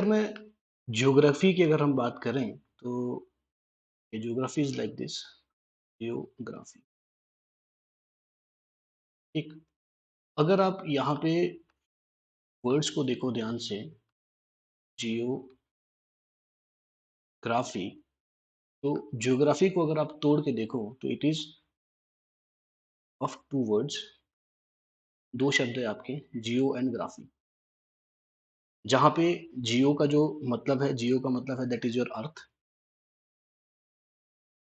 अगर मैं ज्योग्राफी की अगर हम बात करें तो geography is like this. Geography, ठीक। अगर आप यहाँ पे वर्ड्स को देखो ध्यान से, जियोग्राफी, तो ज्योग्राफी को अगर आप तोड़ के देखो तो it is of two words. दो शब्द है आपके, जियो एंड ग्राफी। जहाँ पे जियो का जो मतलब है, जियो का मतलब है दैट इज योर अर्थ।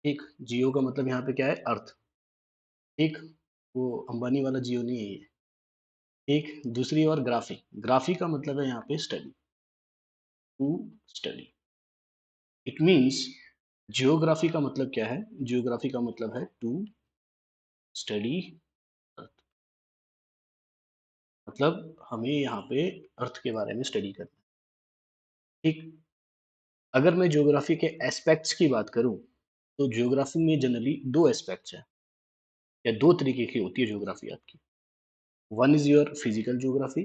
ठीक, जियो का मतलब यहाँ पे क्या है? अर्थ। ठीक, वो अंबानी वाला जियो नहीं है ये। ठीक, दूसरी ओर ग्राफी। ग्राफी का मतलब है यहाँ पे study, to study. It means geography का मतलब क्या है? जियोग्राफी का मतलब है टू स्टडी अर्थ। मतलब हमें यहाँ पे अर्थ के बारे में स्टडी करना है। ठीक, अगर मैं ज्योग्राफी के एस्पेक्ट्स की बात करूँ तो ज्योग्राफी में जनरली दो एस्पेक्ट्स हैं, या दो तरीके की होती है ज्योग्राफी आपकी। One is your physical geography,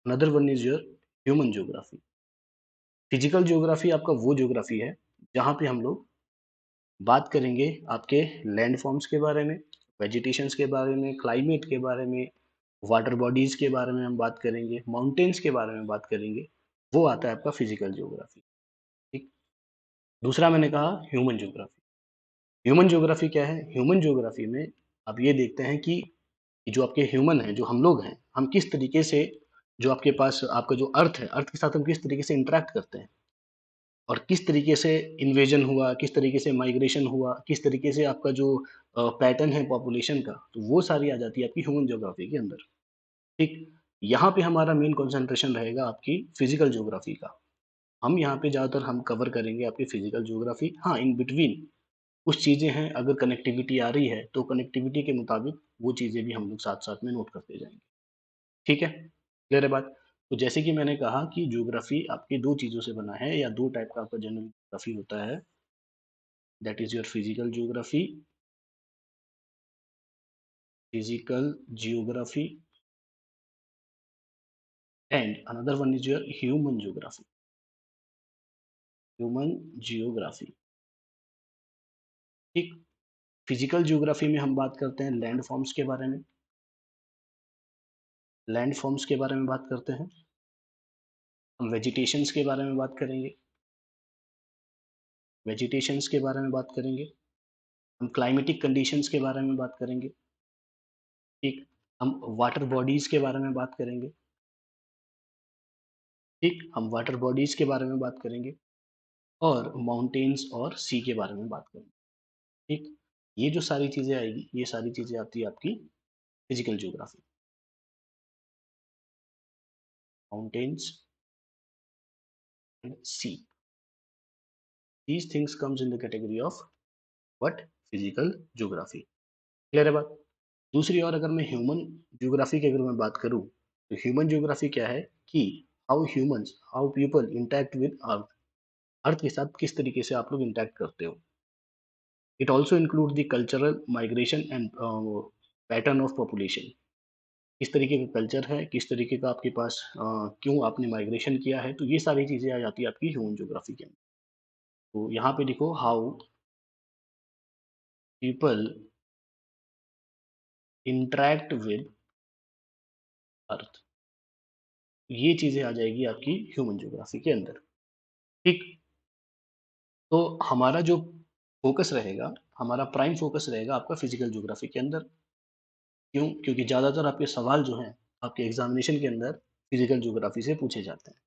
another one is your human geography. Physical geography आपका वो ज्योग्राफी है जहाँ पे हम लोग बात करेंगे आपके लैंड फॉर्म्स के बारे में, वेजिटेशंस के बारे में, क्लाइमेट के बारे में, वाटर बॉडीज के बारे में हम बात करेंगे, माउंटेन्स के बारे में बात करेंगे। वो आता है आपका फिजिकल ज्योग्राफी। ठीक, दूसरा मैंने कहा ह्यूमन ज्योग्राफी। ह्यूमन ज्योग्राफी क्या है? ह्यूमन ज्योग्राफी में आप ये देखते हैं कि जो आपके ह्यूमन हैं, जो हम लोग हैं, हम किस तरीके से, जो आपके पास आपका जो अर्थ है, अर्थ के साथ हम किस तरीके से इंटरेक्ट करते हैं, और किस तरीके से इन्वेजन हुआ, किस तरीके से माइग्रेशन हुआ, किस तरीके से आपका जो पैटर्न है पॉपुलेशन का, तो वो सारी आ जाती है आपकी ह्यूमन ज्योग्राफी के अंदर। ठीक, यहाँ पे हमारा मेन कंसंट्रेशन रहेगा आपकी फिजिकल ज्योग्राफी का। हम यहाँ पे ज़्यादातर हम कवर करेंगे आपकी फिजिकल ज्योग्राफी। हाँ, इन बिटवीन कुछ चीज़ें हैं, अगर कनेक्टिविटी आ रही है तो कनेक्टिविटी के मुताबिक वो चीज़ें भी हम लोग साथ साथ में नोट करते जाएंगे। ठीक है, क्लियर है बात? तो जैसे कि मैंने कहा कि ज्योग्राफी आपकी दो चीज़ों से बना है, या दो टाइप का आपका जनरल ज्योग्राफी होता है। That is your physical geography, and another one is your human geography. ठीक, फिजिकल जियोग्राफी में हम बात करते हैं लैंड फॉर्म्स के बारे में, लैंड फॉर्म्स के बारे में बात करते हैं। हम वेजिटेशंस के बारे में बात करेंगे, वेजिटेशंस के बारे में बात करेंगे। हम क्लाइमेटिक कंडीशंस के बारे में बात करेंगे। ठीक, हम वाटर बॉडीज के बारे में बात करेंगे। ठीक, हम वाटर बॉडीज के बारे में बात करेंगे, और माउंटेन्स और सी के बारे में बात करेंगे। ठीक, ये जो सारी चीजें आएगी, ये सारी चीजें आती है आपकी physical geography. Mountains and sea, these things comes in the category of what? Physical geography. Clear है बात? दूसरी ओर अगर मैं ह्यूमन ज्योग्राफी की अगर मैं बात करूं तो ह्यूमन ज्योग्राफी क्या है कि how people interact with earth. Earth के साथ किस तरीके से आप लोग इंटैक्ट करते हो। It also include the cultural migration and pattern of population. किस तरीके का कल्चर है, किस तरीके का आपके पास क्यों आपने माइग्रेशन किया है, तो ये सारी चीजें आ जाती है आपकी ह्यूमन ज्योग्राफी के अंदर। तो यहाँ पे देखो, हाउ पीपल इंटरैक्ट विद अर्थ, ये चीजें आ जाएगी आपकी ह्यूमन ज्योग्राफी के अंदर। ठीक, तो हमारा जो फोकस रहेगा, हमारा प्राइम फोकस रहेगा आपका फिजिकल ज्योग्राफी के अंदर। क्यों? क्योंकि ज़्यादातर आपके सवाल जो हैं, आपके एग्जामिनेशन के अंदर फिजिकल ज्योग्राफी से पूछे जाते हैं।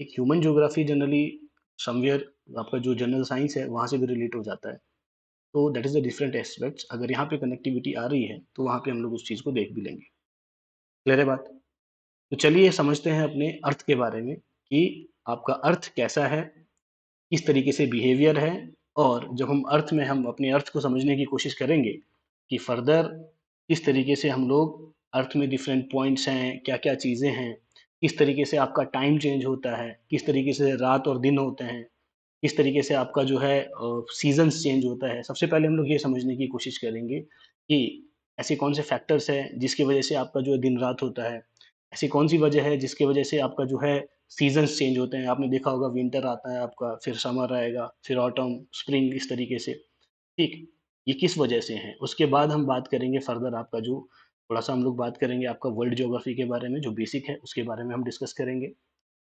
एक ह्यूमन ज्योग्राफी जनरली समवेयर आपका जो जनरल साइंस है, वहाँ से भी रिलेट हो जाता है। तो that is the different aspects. अगर यहाँ पे कनेक्टिविटी आ रही है, तो वहाँ पे हम लोग उस चीज़ को देख भी लेंगे। क्लियर है बात? तो चलिए समझते हैं अपने अर्थ के बारे में कि आपका अर्थ कैसा है, किस तरीके से बिहेवियर है, और जब हम अर्थ में हम अपने अर्थ को समझने की कोशिश करेंगे कि फर्दर किस तरीके से हम लोग अर्थ में डिफरेंट पॉइंट्स हैं, क्या-क्या चीज़ें हैं, किस तरीके से आपका टाइम चेंज होता है, किस तरीके से रात और दिन होते हैं, किस तरीके से आपका जो है सीज़न्स चेंज होता है। सबसे पहले हम लोग ये समझने की कोशिश करेंगे कि ऐसे कौन से फैक्टर्स हैं जिसकी वज़ह से आपका जो है दिन-रात होता है। ऐसी कौन-सी वजह है जिसकी वज़ह से आपका जो है सीजन्स चेंज होते हैं, आपने देखा होगा विंटर आता है आपका, फिर समर आएगा, फिर ऑटम, स्प्रिंग, इस तरीके से, ठीक? ये किस वजह से हैं? उसके बाद हम बात करेंगे फर्दर आपका जो थोड़ा-सा हम लोग बात करेंगे आपका वर्ल्ड ज्योग्राफी के बारे में, जो बेसिक है उसके बारे में हम डिस्कस करेंगे,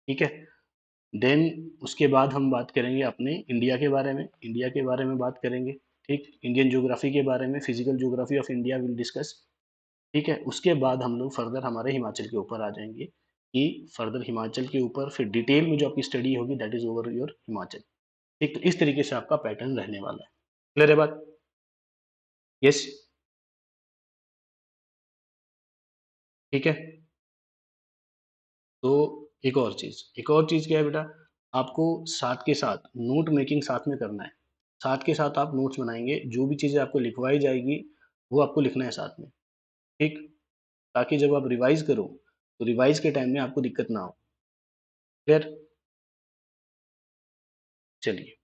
ठीक है? देन उसके बाद हम बात करेंगे अपने इंडिया के बारे में, इंडिया के बारे में बात करेंगे, ठीक? इंडियन ज्योग्राफी के बारे में, physical geography of India will discuss, ठीक है? उसके बाद हम लोग फर्दर हमारे हिमाचल के ऊपर आ जाएँगे, कि फर्दर हिमाचल के ऊपर फिर डिटेल में जो आपकी स्टडी होगी that is over your Himachal, ठीक? तो इस तरीके से आपका पैटर्न रहने वाला है। क्लियर है बात? यस, ठीक है? तो एक और चीज़ क्या है बेटा, आपको साथ के साथ नोट मेकिंग साथ में करना है। साथ के साथ आप नोट्स बनाएँगे, जो भी चीज़ें आपको लिखवाई जाएगी, वो आपको लिखना है साथ में, ठीक? ताकि जब आप रिवाइज़ करो, तो रिवाइज़ के टाइम में आपको दिक्कत ना हो। क्लियर? चलिए,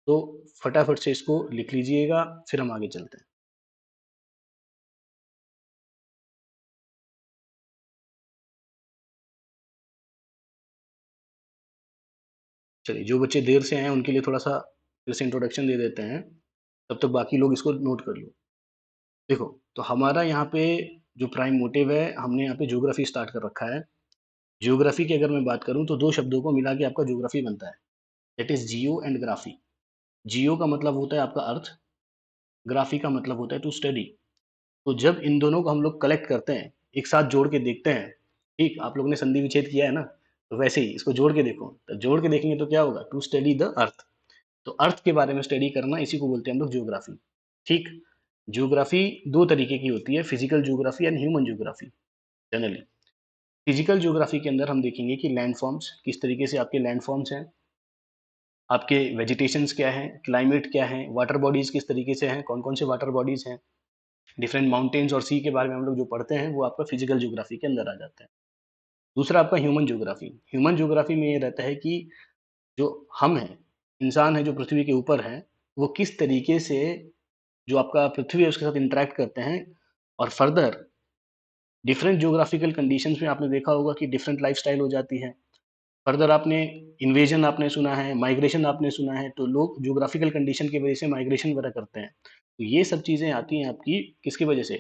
तो फटाफट से इसको लिख लीजिएगा, फिर हम आगे चलते हैं। चलिए, जो बच्चे देर से आए हैं, उनके लिए थोड़ा-सा फिर से इंट्रोडक्शन दे देते हैं, तब तक बाकी लोग इसको नोट कर लो। देखो, तो हमारा यहाँ पे जो प्राइम मोटिव है, हमने यहाँ पे ज्योग्राफी स्टार्ट कर रखा है। ज्योग्राफी की अगर मैं बात करूँ, तो 2 शब्दों को मिला के आपका ज्योग्राफी बनता है, that is geo and graphy. Geo का मतलब होता है आपका अर्थ, ग्राफी का मतलब होता है टू स्टडी। तो जब इन दोनों को हम लोग कलेक्ट करते हैं, एक साथ जोड़ के देखते हैं, ठीक? आप लोगों ने संधि विच्छेद किया है ना? तो वैसे ही इसको जोड़ के देखो, तो जोड़ के देखेंगे तो क्या होगा? To study the earth. तो अर्थ के बारे में स्टडी करना, इसी को बोलते हैं हम लोग ज्योग्राफी, ठीक? ज्योग्राफी 2 तरीके की होती है, physical geography and human geography generally. Physical geography के अंदर हम देखेंगे कि लैंड फॉर्म्स, किस तरीके से आपके लैंड फॉर्म्स हैं, आपके वेजिटेशंस क्या हैं, क्लाइमेट क्या है, वाटर बॉडीज़ किस तरीके से हैं, कौन-कौन से वाटर बॉडीज़ हैं, डिफरेंट माउंटेन्स और सी के बारे में हम लोग जो पढ़ते हैं, वो आपका फिजिकल ज्योग्राफी के अंदर आ जाता है। दूसरा आपका ह्यूमन ज्योग्राफी। ह्यूमन ज्योग्राफी में ये रहता है कि जो हम हैं, इंसान है जो पृथ्वी के ऊपर हैं, वो किस तरीके से जो आपका पृथ्वी है उसके साथ इंटरैक्ट करते हैं, और फर्दर डिफरेंट ज्योग्राफिकल कंडीशंस में आपने देखा होगा कि डिफरेंट लाइफ़स्टाइल हो जाती है। फर्दर आपने इन्वेजन आपने सुना है, माइग्रेशन आपने सुना है, तो लोग ज्योग्राफिकल कंडीशन की वजह से माइग्रेशन वगैरह करते हैं। तो ये सब चीज़ें आती हैं आपकी किसकी वजह से?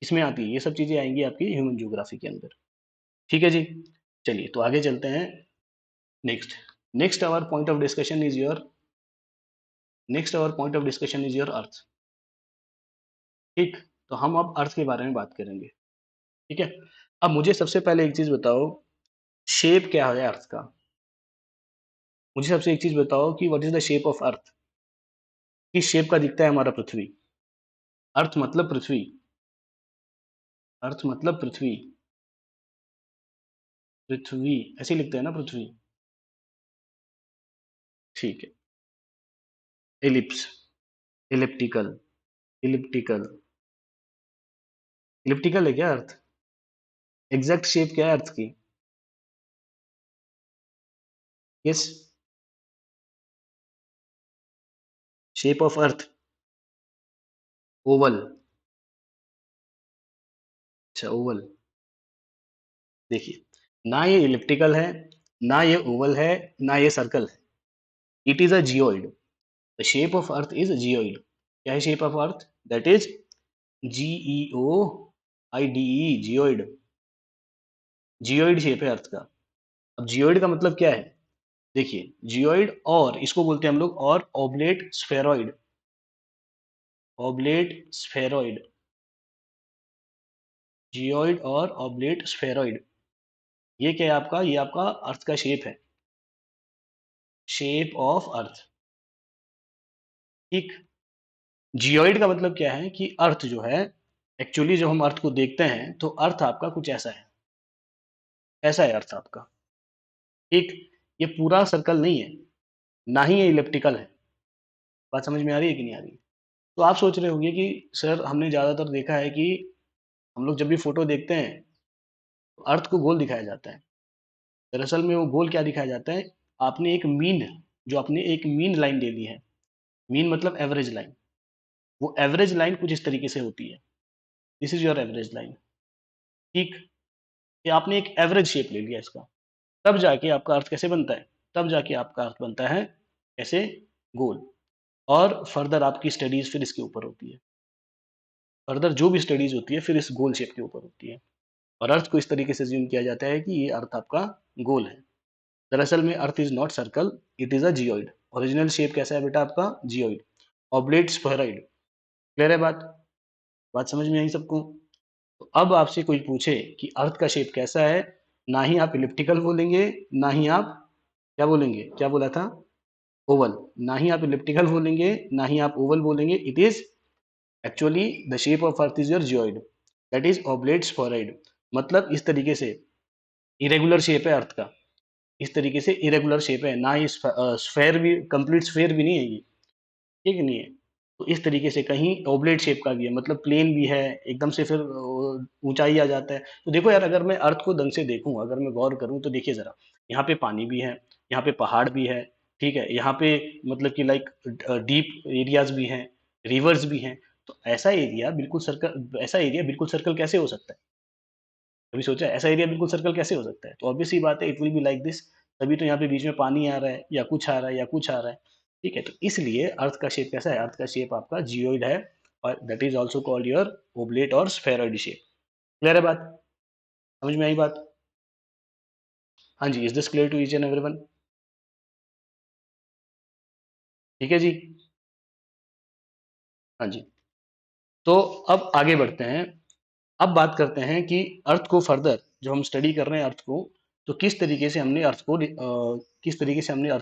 किसमें आती है? ये सब चीज़ें आएँगी आपकी ह्यूमन ज्योग्राफी के अंदर। ठीक है जी? चलिए, तो आगे चलते हैं next. Next our point of discussion is your next our point of discussion is your earth. ठीक? तो हम अब अर्थ के बारे में बात करेंगे। ठीक है? अब मुझे सबसे पहले एक चीज़ बताओ, शेप क्या है अर्थ का? मुझे सबसे एक चीज़ बताओ कि what is the shape of earth? किस शेप का दिखता है हमारा पृथ्वी? अर्थ मतलब पृथ्वी, अर्थ मतलब पृथ्वी, पृथ्वी ऐसे ही लिखते हैं ना पृथ्वी? ठीक है। एलिप्स, इलिप्टिकल, इलिप्टिकल, इलिप्टिकल है क्या अर्थ? एग्ज़ैक्ट शेप क्या है अर्थ की? Yes, shape of earth, Oval, अच्छा ओवल। देखिए, ना ये इलिप्टिकल है, ना ये ओवल है, ना ये सर्कल है। It is a geoid. The shape of earth is geoid. क्या है shape of earth? That is GEOIDE, geoid. Geoid shape है अर्थ का। अब जियोइड का मतलब क्या है? देखिए, जियोइड और इसको बोलते हैं हम लोग और oblate spheroid, oblate spheroid, geoid और ऑब्लेट स्फेरॉइड। ये क्या है आपका? ये आपका अर्थ का शेप है, शेप ऑफ अर्थ, ठीक? जियोइड का मतलब क्या है कि अर्थ जो है, एक्चुअली जब हम अर्थ को देखते हैं, तो अर्थ आपका कुछ ऐसा है, ऐसा है अर्थ आपका, ठीक? ये पूरा सर्कल नहीं है, ना ही ये इलिप्टिकल है। बात समझ में आ रही है कि नहीं आ रही है? तो आप सोच रहे होंगे कि सर हमने ज़्यादातर देखा है कि हम लोग जब भी फ़ोटो देखते हैं, तो अर्थ को गोल दिखाया जाता है। दरअसल में वो गोल क्या दिखाया जाता है, आपने एक मीन जो आपने एक मीन लाइन ले ली है, मीन मतलब एवरेज लाइन, वो एवरेज लाइन कुछ इस तरीके से होती है, this is your average line, ठीक? ये आपने एक एवरेज शेप ले लिया इसका, तब जाके आपका अर्थ कैसे बनता है, तब जाके आपका अर्थ बनता है कैसे, गोल। और फर्दर आपकी स्टडीज फिर इसके ऊपर होती है, फर्दर जो भी स्टडीज होती है फिर इस गोल शेप के ऊपर होती है। और अर्थ को इस तरीके से ज्यूम किया जाता है कि ये अर्थ आपका गोल है। दरअसल में earth is not circle, it is a geoid. Original shape कैसा है बेटा आपका, जियोइड, ऑब्लेट स्फेरॉइड। क्लियर है बात, बात समझ में आई सबको। तो अब आपसे कोई पूछे कि अर्थ का शेप कैसा है, ना ही आप इलिप्टिकल बोलेंगे, ना ही आप क्या बोलेंगे, क्या बोला था, ओवल। ना ही आप इलिप्टिकल बोलेंगे, ना ही आप ओवल बोलेंगे। It is actually the shape of earth is your geoid, that is oblate spheroid. मतलब इस तरीके से इरेगुलर शेप है अर्थ का, इस तरीके से इरेगुलर शेप है, ना ही स्फेयर भी, कंप्लीट स्फेयर भी नहीं है ये, ठीक नहीं है। तो इस तरीके से कहीं ओबलेट शेप का भी है, मतलब प्लेन भी है, एकदम से फिर ऊंचाई आ जाता है। तो देखो यार, अगर मैं अर्थ को ढंग से देखूं, अगर मैं गौर करूं, तो देखिए जरा, यहाँ पे पानी भी है, यहाँ पे पहाड़ भी है, ठीक है, यहाँ पे मतलब कि लाइक डीप एरियाज भी हैं, रिवर्स भी हैं। तो ऐसा एरिया बिल्कुल सर्कल कैसे हो सकता है, कभी सोचा है? ऐसा एरिया बिल्कुल सर्कल कैसे हो सकता है? तो ऑब्वियस सी बात है, it will be like this. तभी तो यहाँ पे बीच में पानी आ रहा है, या कुछ आ रहा है, या कुछ आ रहा है। ठीक है, तो इसलिए अर्थ का शेप कैसा है, अर्थ का शेप आपका जियोइड है, और that is also called your oblate और स्फेरॉइड शेप। क्लियर है बात, समझ में आई बात? हाँ जी, is this clear to each and everyone? ठीक है जी। हाँ जी। तो अब आगे बढ़ते हैं। अब बात करते हैं कि अर्थ को फर्दर, जो हम स्टडी कर रहे हैं अर्थ को, तो किस तरीके से हमने अर्थ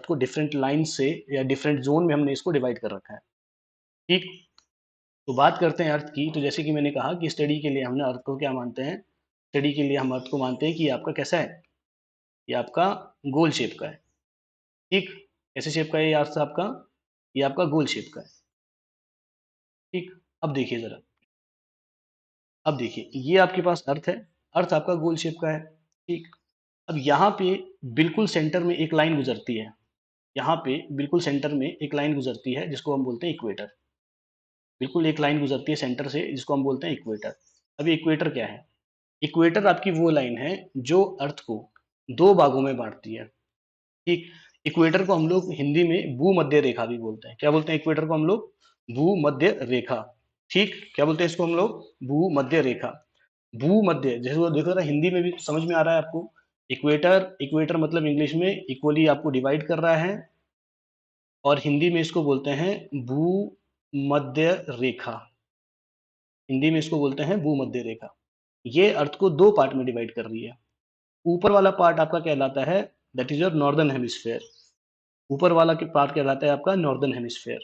को डिफरेंट लाइन से या डिफरेंट जोन में हमने इसको डिवाइड कर रखा है। ठीक। तो बात करते हैं अर्थ की। तो जैसे कि मैंने कहा कि स्टडी के लिए हमने अर्थ को क्या मानते हैं, स्टडी के लिए हम अर्थ को मानते हैं कि ये आपका कैसा है, ये आपका गोल शेप का है। ठीक, कैसे शेप का है ये अर्थ आपका, ये आपका गोल शेप का है। ठीक। अब देखिए जरा, अब देखिए, ये आपके पास अर्थ है, अर्थ आपका गोल शेप का है। ठीक। अब यहाँ पे बिल्कुल सेंटर में एक लाइन गुजरती है, यहाँ पे बिल्कुल सेंटर में एक लाइन गुजरती है जिसको हम बोलते हैं इक्वेटर। बिल्कुल एक लाइन गुजरती है सेंटर से जिसको हम बोलते हैं इक्वेटर। अब इक्वेटर क्या है, इक्वेटर आपकी वो लाइन है जो अर्थ को दो भागों में बांटती है। ठीक। इक्वेटर को हम लोग हिंदी में भूमध्य रेखा भी बोलते हैं। क्या बोलते हैं इक्वेटर को हम लोग, भूमध्य रेखा। ठीक, क्या बोलते हैं इसको हम लोग, भूमध्य रेखा। भूमध्य, जैसे वो देखो ना, हिंदी में भी समझ में आ रहा है आपको। इक्वेटर, इक्वेटर मतलब इंग्लिश में इक्वली आपको डिवाइड कर रहा है, और हिंदी में इसको बोलते हैं भूमध्य रेखा। हिंदी में इसको बोलते हैं भूमध्य रेखा। ये अर्थ को दो पार्ट में डिवाइड कर रही है। ऊपर वाला पार्ट आपका कहलाता है, that is your northern hemisphere. ऊपर वाला के पार्ट कहलाता है आपका नॉर्दर्न हेमिस्फेयर,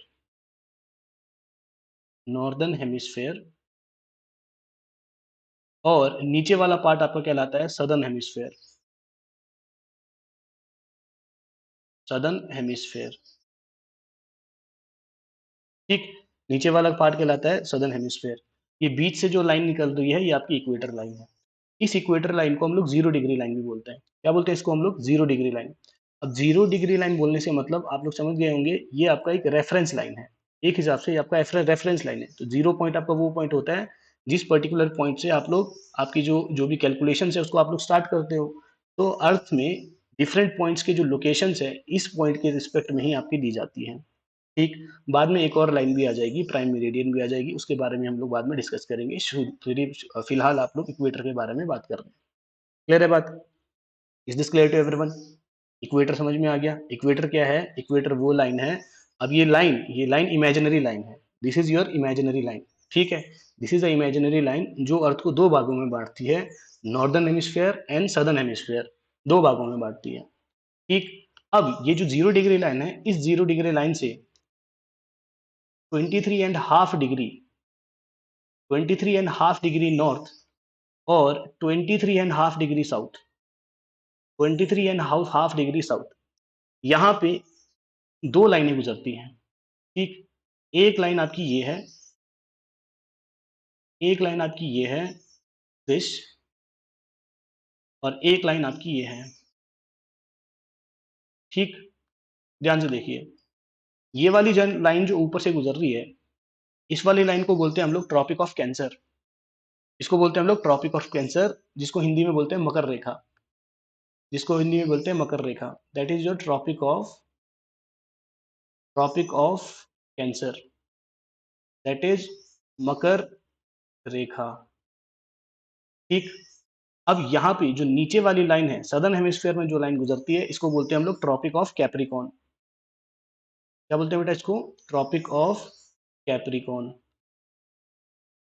नॉर्दर्न हेमिस्फेयर। और नीचे वाला पार्ट आपका कहलाता है सदर्न हेमिस्फेयर, सदर्न हेमिस्फेयर। ठीक। नीचे वाला पार्ट कहलाता है सदर्न हेमिस्फेयर। ये बीच से जो लाइन निकल रही है, ये आपकी इक्वेटर लाइन है। इस इक्वेटर लाइन को हम लोग जीरो डिग्री लाइन भी बोलते हैं। क्या बोलते हैं इसको हम लोग, जीरो डिग्री लाइन। अब जीरो डिग्री लाइन बोलने से मतलब आप लोग समझ गए होंगे, ये आपका एक रेफरेंस लाइन है। एक हिसाब से ये आपका रेफरेंस लाइन है। तो जीरो पॉइंट आपका वो पॉइंट होता है जिस पर्टिकुलर पॉइंट से आप लोग आपकी जो जो भी कैलकुलेशन है उसको आप लोग स्टार्ट करते हो। तो अर्थ में डिफरेंट पॉइंट्स के जो लोकेशंस है, इस पॉइंट के रिस्पेक्ट में ही आपकी दी जाती है। ठीक। बाद में एक और लाइन भी आ जाएगी, प्राइम मेरिडियन भी आ जाएगी, उसके बारे में हम लोग बाद में डिस्कस करेंगे। फिलहाल आप लोग इक्वेटर के बारे में बात कर रहे हैं। क्लियर है बात, is this clear to everyone? Equator समझ में आ गया। इक्वेटर क्या है, इक्वेटर वो लाइन है। अब ये लाइन इमेजिनरी लाइन है, this is your imaginary line. ठीक है, this is a imaginary line जो अर्थ को दो भागों में बांटती है, northern hemisphere and southern hemisphere, दो भागों में बांटती है। ठीक। अब ये जो जीरो डिग्री लाइन है, इस जीरो डिग्री लाइन से 23.5 डिग्री, 23.5 डिग्री नॉर्थ और 23.5 डिग्री साउथ, 23.5 डिग्री साउथ, यहाँ पे दो लाइनें गुजरती हैं। ठीक। एक लाइन आपकी ये है, एक लाइन आपकी ये है, दिस, और एक लाइन आपकी ये है। ठीक। ध्यान से देखिए, ये वाली लाइन जो ऊपर से गुजर रही है, इस वाली लाइन को बोलते हैं हम लोग ट्रॉपिक ऑफ कैंसर। इसको बोलते हैं हम लोग ट्रॉपिक ऑफ कैंसर, जिसको हिंदी में बोलते हैं मकर रेखा। जिसको हिंदी में बोलते हैं मकर रेखा, that is your tropic of cancer, that is मकर रेखा। ठीक। अब यहाँ पे जो नीचे वाली लाइन है, सदर्न हेमिस्फीयर में जो लाइन गुजरती है, इसको बोलते हैं हम लोग ट्रॉपिक ऑफ कैप्रिकॉन। क्या बोलते हैं बेटा इसको? Tropic of capricorn.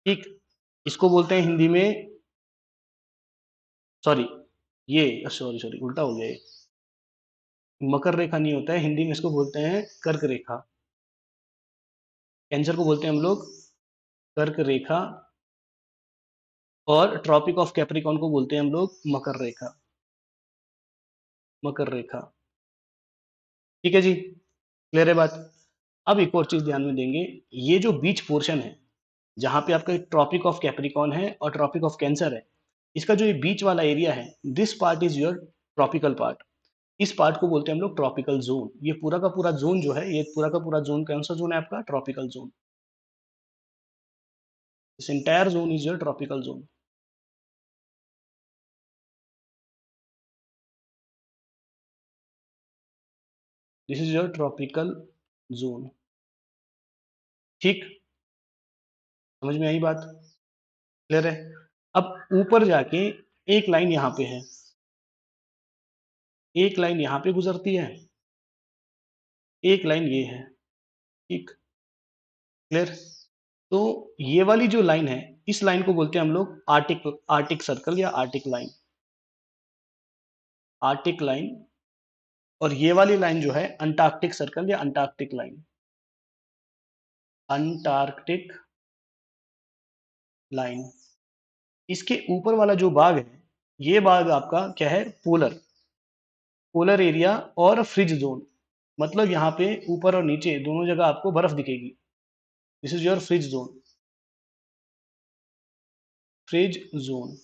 ठीक। इसको बोलते हैं हिंदी में, सॉरी, ये सॉरी सॉरी उल्टा हो गया ये। मकर रेखा नहीं होता है, हिंदी में इसको बोलते हैं कर्क रेखा। कैंसर को बोलते हैं हम लोग कर्क रेखा, और ट्रॉपिक ऑफ कैप्रिकॉन को बोलते हैं हम लोग मकर रेखा। मकर रेखा। ठीक है जी, क्लियर है बात? अब एक और चीज ध्यान में देंगे, ये जो बीच पोर्शन है, जहां पे आपका ट्रॉपिक ऑफ कैप्रिकॉन है और ट्रॉपिक ऑफ कैंसर है, इसका जो ये बीच वाला एरिया है, this part is your tropical part. इस पार्ट को बोलते हैं हम लोग ट्रॉपिकल जोन। ये पूरा का पूरा जोन जो है, ये पूरा का पूरा जोन कौन सा जोन है आपका? Tropical zone. This entire zone is your tropical zone. This is your tropical zone. ठीक, समझ में आई बात? क्लियर है? अब ऊपर जाके एक लाइन यहाँ पे है, एक लाइन यहाँ पे गुजरती है, एक लाइन ये है। ठीक, क्लियर? तो ये वाली जो लाइन है, इस लाइन को बोलते हैं हम लोग आर्टिक आर्टिक सर्कल या आर्टिक लाइन। Arctic line. और ये वाली लाइन जो है अंटार्कटिक सर्कल या अंटार्कटिक लाइन। Antarctic line. इसके ऊपर वाला जो भाग है, ये भाग आपका क्या है? पोलर। पोलर एरिया और फ्रिज जोन। मतलब यहाँ पे ऊपर और नीचे दोनों जगह आपको बर्फ दिखेगी। This is your fridge zone. Fridge zone.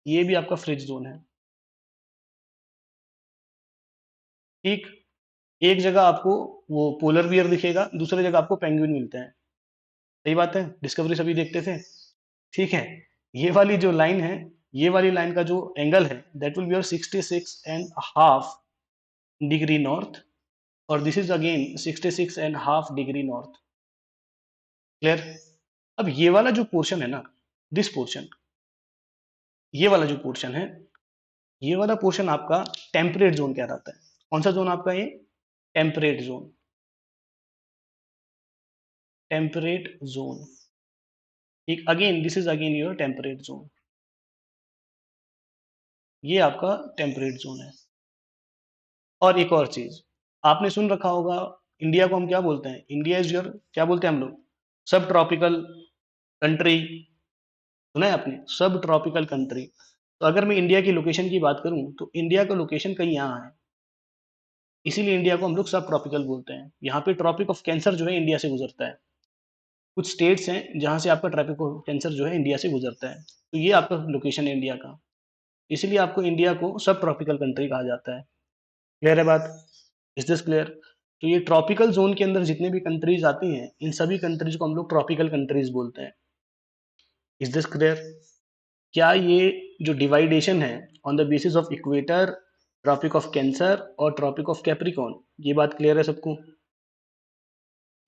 ये भी आपका फ्रिज जोन है। ठीक। एक जगह आपको वो पोलर बियर दिखेगा, दूसरी जगह आपको पेंगुइन मिलते हैं। सही बात है, डिस्कवरी सभी देखते थे। ठीक है। ये वाली जो लाइन है, ये वाली लाइन का जो एंगल है, that will be your 66.5 degree north, और this is again 66.5 degree north. Clear? अब ये वाला जो पोर्शन है ना, दिस पोर्शन, ये वाला जो पोर्शन है, ये वाला पोर्शन आपका टेम्परेट जोन कहलाता है। कौन सा जोन आपका ये? Temperate zone. Temperate zone. ठीक, again this is again your temperate zone. ये आपका टेम्परेट जोन है। और एक और चीज आपने सुन रखा होगा, इंडिया को हम क्या बोलते हैं? इंडिया इज योर, क्या बोलते हैं हम लोग? सब ट्रॉपिकल कंट्री। सुना है आपने? सब ट्रॉपिकल कंट्री। तो अगर मैं इंडिया की लोकेशन की बात करूं, तो इंडिया का लोकेशन कहीं यहाँ है, इसीलिए इंडिया को हम लोग सब ट्रॉपिकल बोलते हैं। यहाँ पे ट्रॉपिक ऑफ कैंसर जो है इंडिया से गुजरता है। कुछ स्टेट्स हैं जहां से आपका ट्रॉपिक ऑफ कैंसर जो है इंडिया से गुजरता है, तो ये आपका लोकेशन है इंडिया का। इसीलिए आपको इंडिया को सब ट्रॉपिकल कंट्री कहा जाता है। क्लियर है बात? Is this clear? तो ये ट्रॉपिकल जोन के अंदर जितने भी कंट्रीज आती हैं, इन सभी कंट्रीज को हम लोग ट्रॉपिकल कंट्रीज बोलते हैं। Is this clear? क्या ये जो डिवाइडेशन है on the basis of equator, tropic of cancer और ट्रॉपिक ऑफ कैप्रिकॉन, ये बात क्लियर है सबको?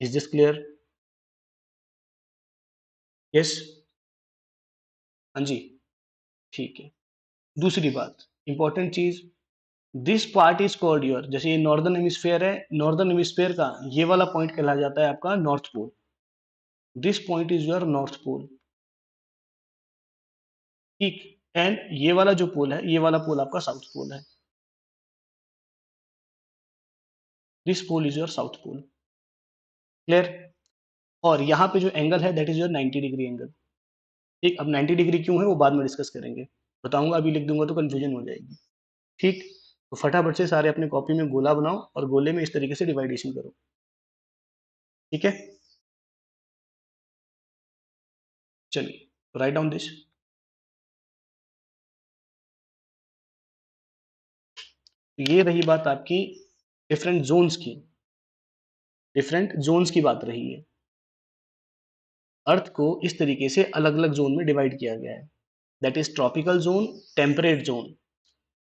Is this clear? यस। हाँ जी। ठीक है। दूसरी बात, इंपॉर्टेंट चीज, this part is called your, जैसे ये नॉर्दर्न हेमिस्फेयर है, नॉर्दर्न हेमिस्फेयर का ये वाला पॉइंट कहला जाता है आपका north pole. This point is your north pole. ठीक। एंड ये वाला जो पोल है, ये वाला पोल आपका साउथ पोल है। This pole is your south pole. Clear? और यहाँ पे जो एंगल है, that is your 90 degree angle. ठीक, अब 90 डिग्री क्यों है वो बाद में डिस्कस करेंगे, बताऊंगा, अभी लिख दूंगा तो कंफ्यूजन हो जाएगी। ठीक। तो फटाफट से सारे अपने कॉपी में गोला बनाओ और गोले में इस तरीके से डिवाइडेशन करो। ठीक है, चलिए राइट डाउन दिस। ये रही बात आपकी डिफरेंट जोन्स की। डिफरेंट जोन्स की बात रही है। अर्थ को इस तरीके से अलग अलग जोन में डिवाइड किया गया है, that is tropical zone, temperate zone.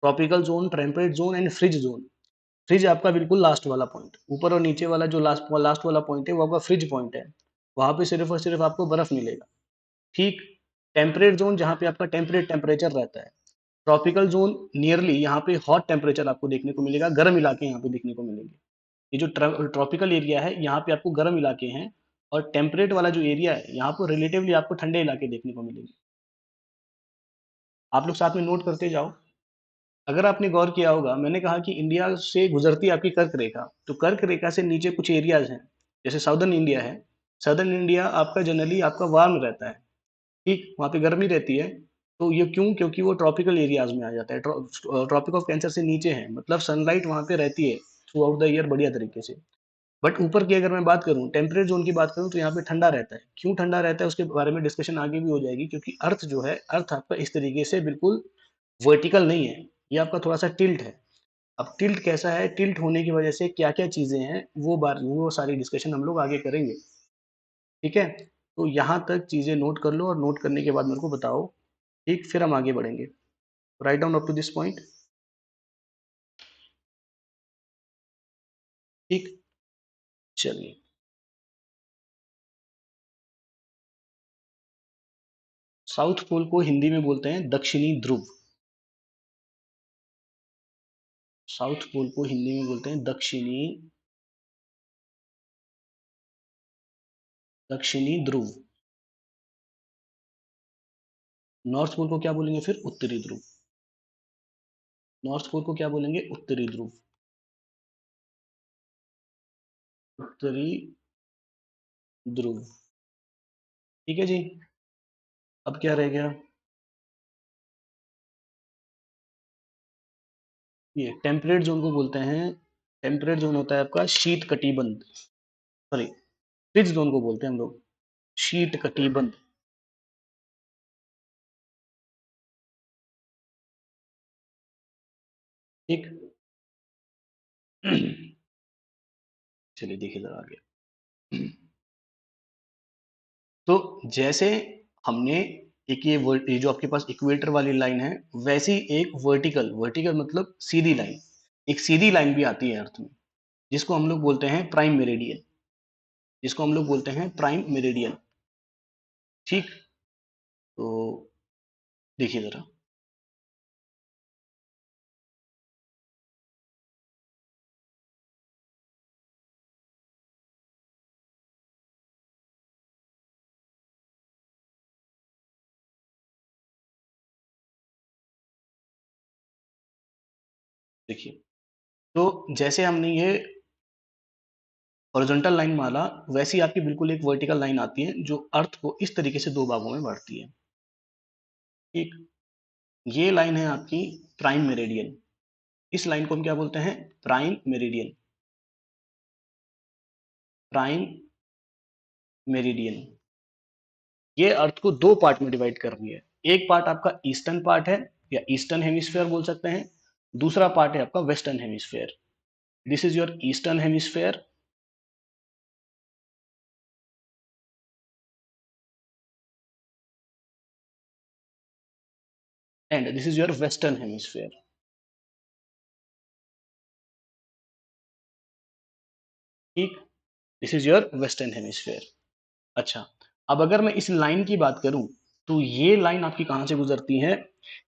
Tropical zone, temperate zone and fridge zone. Fridge आपका बिल्कुल लास्ट वाला पॉइंट, ऊपर और नीचे वाला जो लास्ट वाला पॉइंट है वो आपका फ्रिज पॉइंट है, वहां पे सिर्फ और सिर्फ आपको बर्फ मिलेगा। ठीक। टेम्परेट जोन जहाँ पे आपका टेम्परेट टेम्परेचर रहता है। ट्रॉपिकल जोन नियरली यहाँ पे हॉट टेम्परेचर आपको देखने को मिलेगा, गर्म इलाके यहाँ पे देखने को मिलेंगे। ये जो ट्रॉपिकल एरिया है यहाँ पे आपको गर्म इलाके हैं, और टेम्परेट वाला जो एरिया है यहाँ पर रिलेटिवली आपको ठंडे इलाके देखने को मिलेंगे। आप लोग साथ में नोट करते जाओ। अगर आपने गौर किया होगा, मैंने कहा कि इंडिया से गुजरती है आपकी कर्क रेखा, तो कर्क रेखा से नीचे कुछ एरियाज हैं, जैसे साउदर्न इंडिया है। साउदर्न इंडिया आपका जनरली आपका वार्म रहता है, ठीक, वहाँ पे गर्मी रहती है। तो ये क्यों? क्योंकि वो ट्रॉपिकल एरियाज में आ जाता है, ट्रॉपिक ऑफ कैंसर से नीचे है, मतलब सनलाइट वहाँ पे रहती है थ्रू आउट द ईयर बढ़िया तरीके से। बट ऊपर की अगर मैं बात करूँ, टेम्परेट जोन की बात करूँ, तो यहाँ पे ठंडा रहता है। क्यों ठंडा रहता है उसके बारे में डिस्कशन आगे भी हो जाएगी, क्योंकि अर्थ जो है, अर्थ आपका इस तरीके से बिल्कुल वर्टिकल नहीं है, ये आपका थोड़ा सा टिल्ट है। अब टिल्ट कैसा है, टिल्ट होने की वजह से क्या क्या चीजें हैं, वो सारी डिस्कशन हम लोग आगे करेंगे। ठीक है, तो यहाँ तक चीजें नोट कर लो, और नोट करने के बाद मेरे को बताओ। ठीक, फिर हम आगे बढ़ेंगे। Write down up to this point. ठीक, चलिए। साउथ पोल को हिंदी में बोलते हैं दक्षिणी ध्रुव। साउथ पोल को हिंदी में बोलते हैं दक्षिणी ध्रुव। नॉर्थ पोल को क्या बोलेंगे फिर? उत्तरी ध्रुव। नॉर्थ पोल को क्या बोलेंगे? उत्तरी ध्रुव। उत्तरी ध्रुव। ठीक है जी। अब क्या रह गया? ये टेम्परेट जोन को बोलते हैं, टेम्परेट जोन होता है आपका शीत कटिबंध, सॉरी, फ्रिज जोन को बोलते हैं हम लोग शीत कटिबंध। ठीक। चलिए देखिए जरा आगे। तो जैसे हमने एक ये जो आपके पास इक्वेटर वाली लाइन है, वैसी एक वर्टिकल, वर्टिकल मतलब सीधी लाइन, एक सीधी लाइन भी आती है अर्थ में, जिसको हम लोग बोलते हैं प्राइम मेरिडियन, जिसको हम लोग बोलते हैं प्राइम मेरिडियन। ठीक। तो देखिए जरा। देखिए, तो जैसे हमने ये हॉरिजॉन्टल लाइन माना, वैसी आपकी बिल्कुल एक वर्टिकल लाइन आती है, जो अर्थ को इस तरीके से दो भागों में बांटती है। ठीक। ये लाइन है आपकी प्राइम मेरिडियन। इस लाइन को हम क्या बोलते हैं? Prime meridian. Prime meridian. ये अर्थ को दो पार्ट में डिवाइड कर रही है। एक पार्ट आपका ईस्टर्न पार्ट है, या ईस्टर्न हेमिस्फेयर बोल सकते हैं। दूसरा पार्ट है आपका western hemisphere. This is your eastern hemisphere, and this is your western hemisphere. ठीक। This is your western hemisphere. अच्छा, अब अगर मैं इस लाइन की बात करूं, तो ये लाइन आपकी कहां से गुजरती है?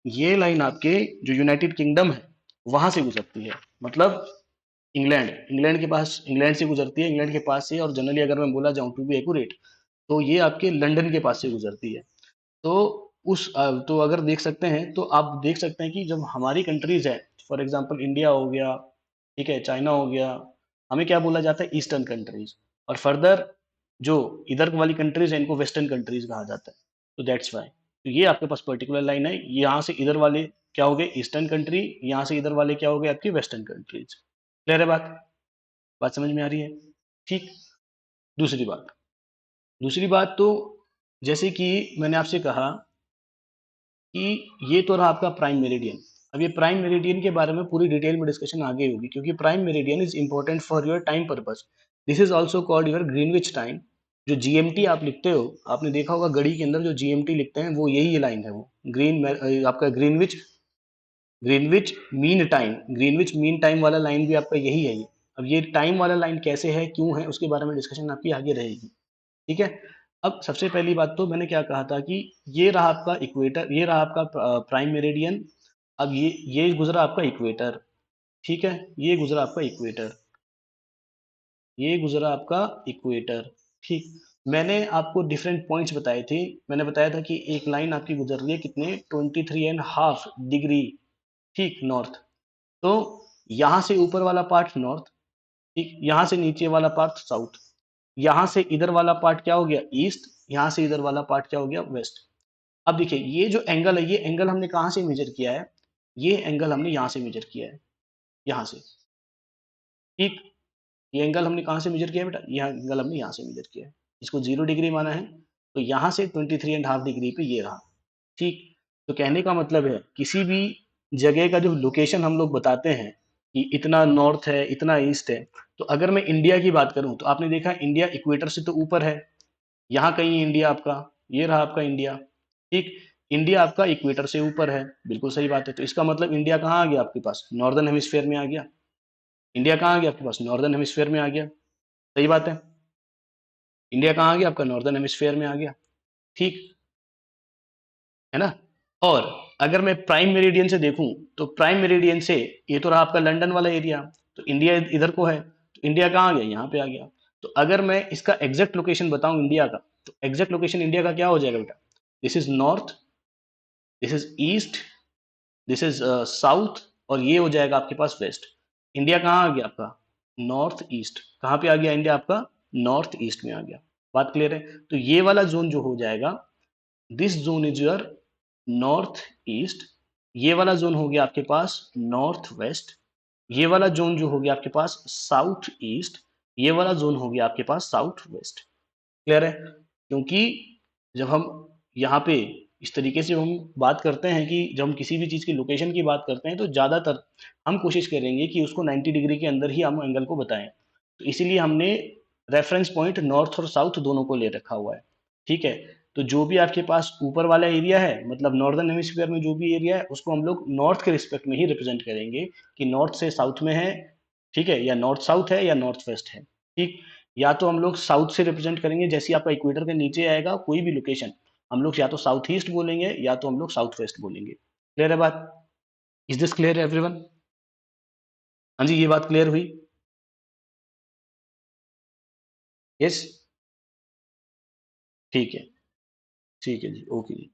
ये लाइन आपके जो यूनाइटेड किंगडम है वहां से गुजरती है, मतलब इंग्लैंड, इंग्लैंड के पास, इंग्लैंड से गुजरती है, इंग्लैंड के पास से। और जनरली अगर मैं बोला जाऊं टू बी एक्यूरेट, तो ये आपके लंदन के पास से गुजरती है। तो तो अगर देख सकते हैं, तो आप देख सकते हैं कि जब हमारी कंट्रीज है, फॉर एग्जांपल इंडिया हो गया, ठीक है, चाइना हो गया, हमें क्या बोला जाता है? Eastern countries. और फर्दर जो इधर वाली कंट्रीज है, इनको वेस्टर्न कंट्रीज कहा जाता है। तो दैट्स वाई, तो ये आपके पास पर्टिकुलर लाइन है, यहाँ से इधर वाले क्या हो गए? Eastern country. यहाँ से इधर वाले क्या हो गए? आपकी वेस्टर्न कंट्रीज। क्लियर है बात? बात समझ में आ रही है? ठीक। दूसरी बात, दूसरी बात तो जैसे कि मैंने आपसे कहा कि ये तो रहा आपका प्राइम मेरिडियन। अब ये प्राइम मेरिडियन के बारे में पूरी डिटेल में डिस्कशन आगे होगी, क्योंकि prime meridian is important for your time purpose. This is also called your Greenwich time. जो जीएमटी आप लिखते हो, आपने देखा होगा घड़ी के अंदर जो जीएमटी लिखते हैं, वो यही लाइन है, वो ग्रीन आपका ग्रीनविच ग्रीनविच मीन टाइम वाला लाइन भी आपका यही है ये। अब ये टाइम वाला लाइन कैसे है, क्यों है, उसके बारे में डिस्कशन आपकी आगे रहेगी। ठीक है। अब सबसे पहली बात तो मैंने क्या कहा था कि ये रहा आपका इक्वेटर, ये रहा आपका प्राइम मेरिडियन। अब ये गुजरा आपका इक्वेटर। ठीक है, ये गुजरा आपका इक्वेटर, ये गुजरा आपका इक्वेटर। ठीक। मैंने आपको डिफरेंट पॉइंट्स बताए थे। मैंने बताया था कि एक लाइन आपकी गुजर रही है कितने, 23.5 डिग्री, ठीक, नॉर्थ। तो यहां से ऊपर वाला पार्ट नॉर्थ, ठीक, यहां से नीचे वाला पार्ट साउथ, यहां से इधर वाला पार्ट क्या हो गया ईस्ट, यहां से इधर वाला पार्ट क्या हो गया वेस्ट। अब देखिए ये जो एंगल है, ये एंगल हमने कहां से मेजर किया है, ये एंगल हमने यहां से मेजर किया है, यहां से। ठीक। ये एंगल हमने कहां से मेजर किया है बेटा, यह एंगल हमने यहां से मेजर किया है। इसको 0 डिग्री माना है, तो यहां से 23.5 डिग्री पे ये रहा। ठीक। तो कहने का मतलब है किसी भी जगह का जो लोकेशन हम लोग बताते हैं कि इतना नॉर्थ है, इतना ईस्ट है, तो अगर मैं इंडिया की बात करूं तो आपने देखा इंडिया इक्वेटर से तो ऊपर है, यहाँ कहीं इंडिया आपका, ये रहा आपका इंडिया। ठीक। इंडिया आपका इक्वेटर से ऊपर है, बिल्कुल सही बात है। तो इसका मतलब इंडिया कहाँ आ गया आपके पास, नॉर्दर्न हेमिस्फेयर में आ गया। इंडिया कहाँ आ गया आपके पास, नॉर्दर्न हेमिस्फेयर में आ गया। सही बात है। इंडिया कहाँ आ गया आपका, नॉर्दर्न हेमिस्फेयर में आ गया। ठीक है ना। और अगर मैं प्राइम मेरिडियन से देखूं, तो प्राइम मेरिडियन से ये तो रहा आपका लंदन वाला एरिया, तो इंडिया इधर को है, तो इंडिया कहाँ आ गया, यहाँ पे आ गया। तो अगर मैं इसका एग्जैक्ट लोकेशन बताऊं इंडिया का, तो एग्जैक्ट लोकेशन इंडिया का क्या हो जाएगा बेटा, this is north, this is east, this is south, और ये हो जाएगा आपके पास वेस्ट। इंडिया कहाँ आ गया आपका, नॉर्थ ईस्ट। कहाँ पे आ गया इंडिया आपका, नॉर्थ ईस्ट में आ गया। बात क्लियर है। तो ये वाला जोन जो हो जाएगा, this zone is your north east, ये वाला जोन हो गया आपके पास नॉर्थ वेस्ट, ये वाला जोन जो हो गया आपके पास साउथ ईस्ट, ये वाला जोन हो गया आपके पास साउथ वेस्ट। क्लियर है। क्योंकि जब हम यहाँ पे इस तरीके से हम बात करते हैं कि जब हम किसी भी चीज़ की लोकेशन की बात करते हैं, तो ज़्यादातर हम कोशिश करेंगे कि उसको 90 डिग्री के अंदर ही हम एंगल को बताएं। तो इसीलिए हमने रेफरेंस पॉइंट नॉर्थ और साउथ दोनों को ले रखा हुआ है। ठीक है। तो जो भी आपके पास ऊपर वाला एरिया है, मतलब नॉर्दर्न हेमिस्फीयर में जो भी एरिया है, उसको हम लोग नॉर्थ के रिस्पेक्ट में ही रिप्रेजेंट करेंगे कि नॉर्थ से साउथ में है, ठीक है, या नॉर्थ साउथ है या नॉर्थ वेस्ट है। ठीक। या तो हम लोग साउथ से रिप्रेजेंट करेंगे, जैसे आपका इक्वेटर के नीचे आएगा कोई भी लोकेशन, हम लोग या तो साउथ ईस्ट बोलेंगे या तो हम लोग साउथ वेस्ट बोलेंगे। क्लियर है बात, इज दिस क्लियर एवरीवन। हाँ जी, ये बात क्लियर हुई। यस। ठीक है, ठीक है जी, ओके जी।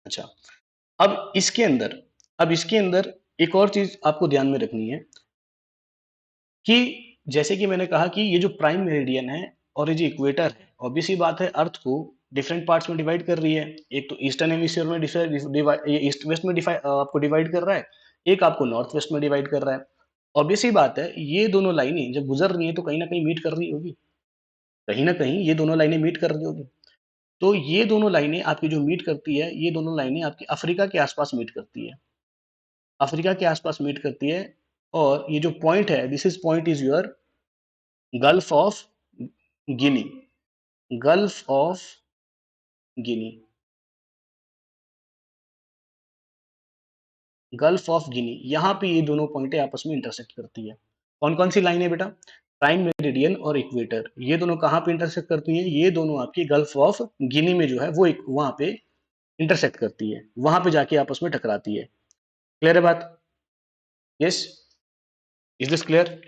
अच्छा। अब इसके अंदर अब इसके अंदर एक और चीज आपको ध्यान में रखनी है कि जैसे कि मैंने कहा कि ये जो प्राइम मेरिडियन है और ये जो इक्वेटर है, ऑब्वियस ही बात है, अर्थ को डिफरेंट पार्ट्स में डिवाइड कर रही है। एक तो ईस्टर्न हेमिस्फीयर में ये ईस्ट वेस्ट में आपको डिवाइड कर रहा है, एक आपको नॉर्थ वेस्ट में डिवाइड कर रहा है। ऑब्वियस ही बात है, ये दोनों लाइनें जब गुजर रही हैं तो कहीं ना कहीं मीट कर रही होगी, कहीं ना कहीं ये दोनों लाइनें मीट कर रही होगी। तो ये दोनों लाइनें आपकी जो मीट करती है, ये दोनों लाइनें आपकी अफ्रीका के आसपास मीट करती है, अफ्रीका के आसपास मीट करती है। और ये जो पॉइंट है, this is point is your gulf of Guinea, gulf of Guinea, gulf of Guinea, यहाँ पे ये दोनों पॉइंटें आपस में इंटरसेक्ट करती है। कौन कौन सी लाइन है बेटा, प्राइम मेरिडियन और इक्वेटर, ये दोनों कहाँ पे इंटरसेक्ट करती हैं, ये दोनों आपकी गल्फ ऑफ गिनी में जो है वो एक वहां पे इंटरसेक्ट करती है, वहां पे जाके आपस में टकराती है। क्लियर है बात। यस। Is this clear.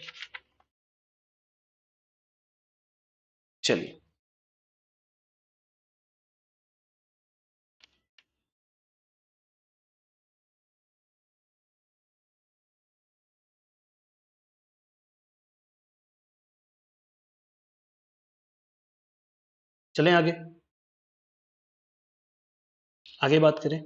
चलिए, चलें आगे, आगे बात करें।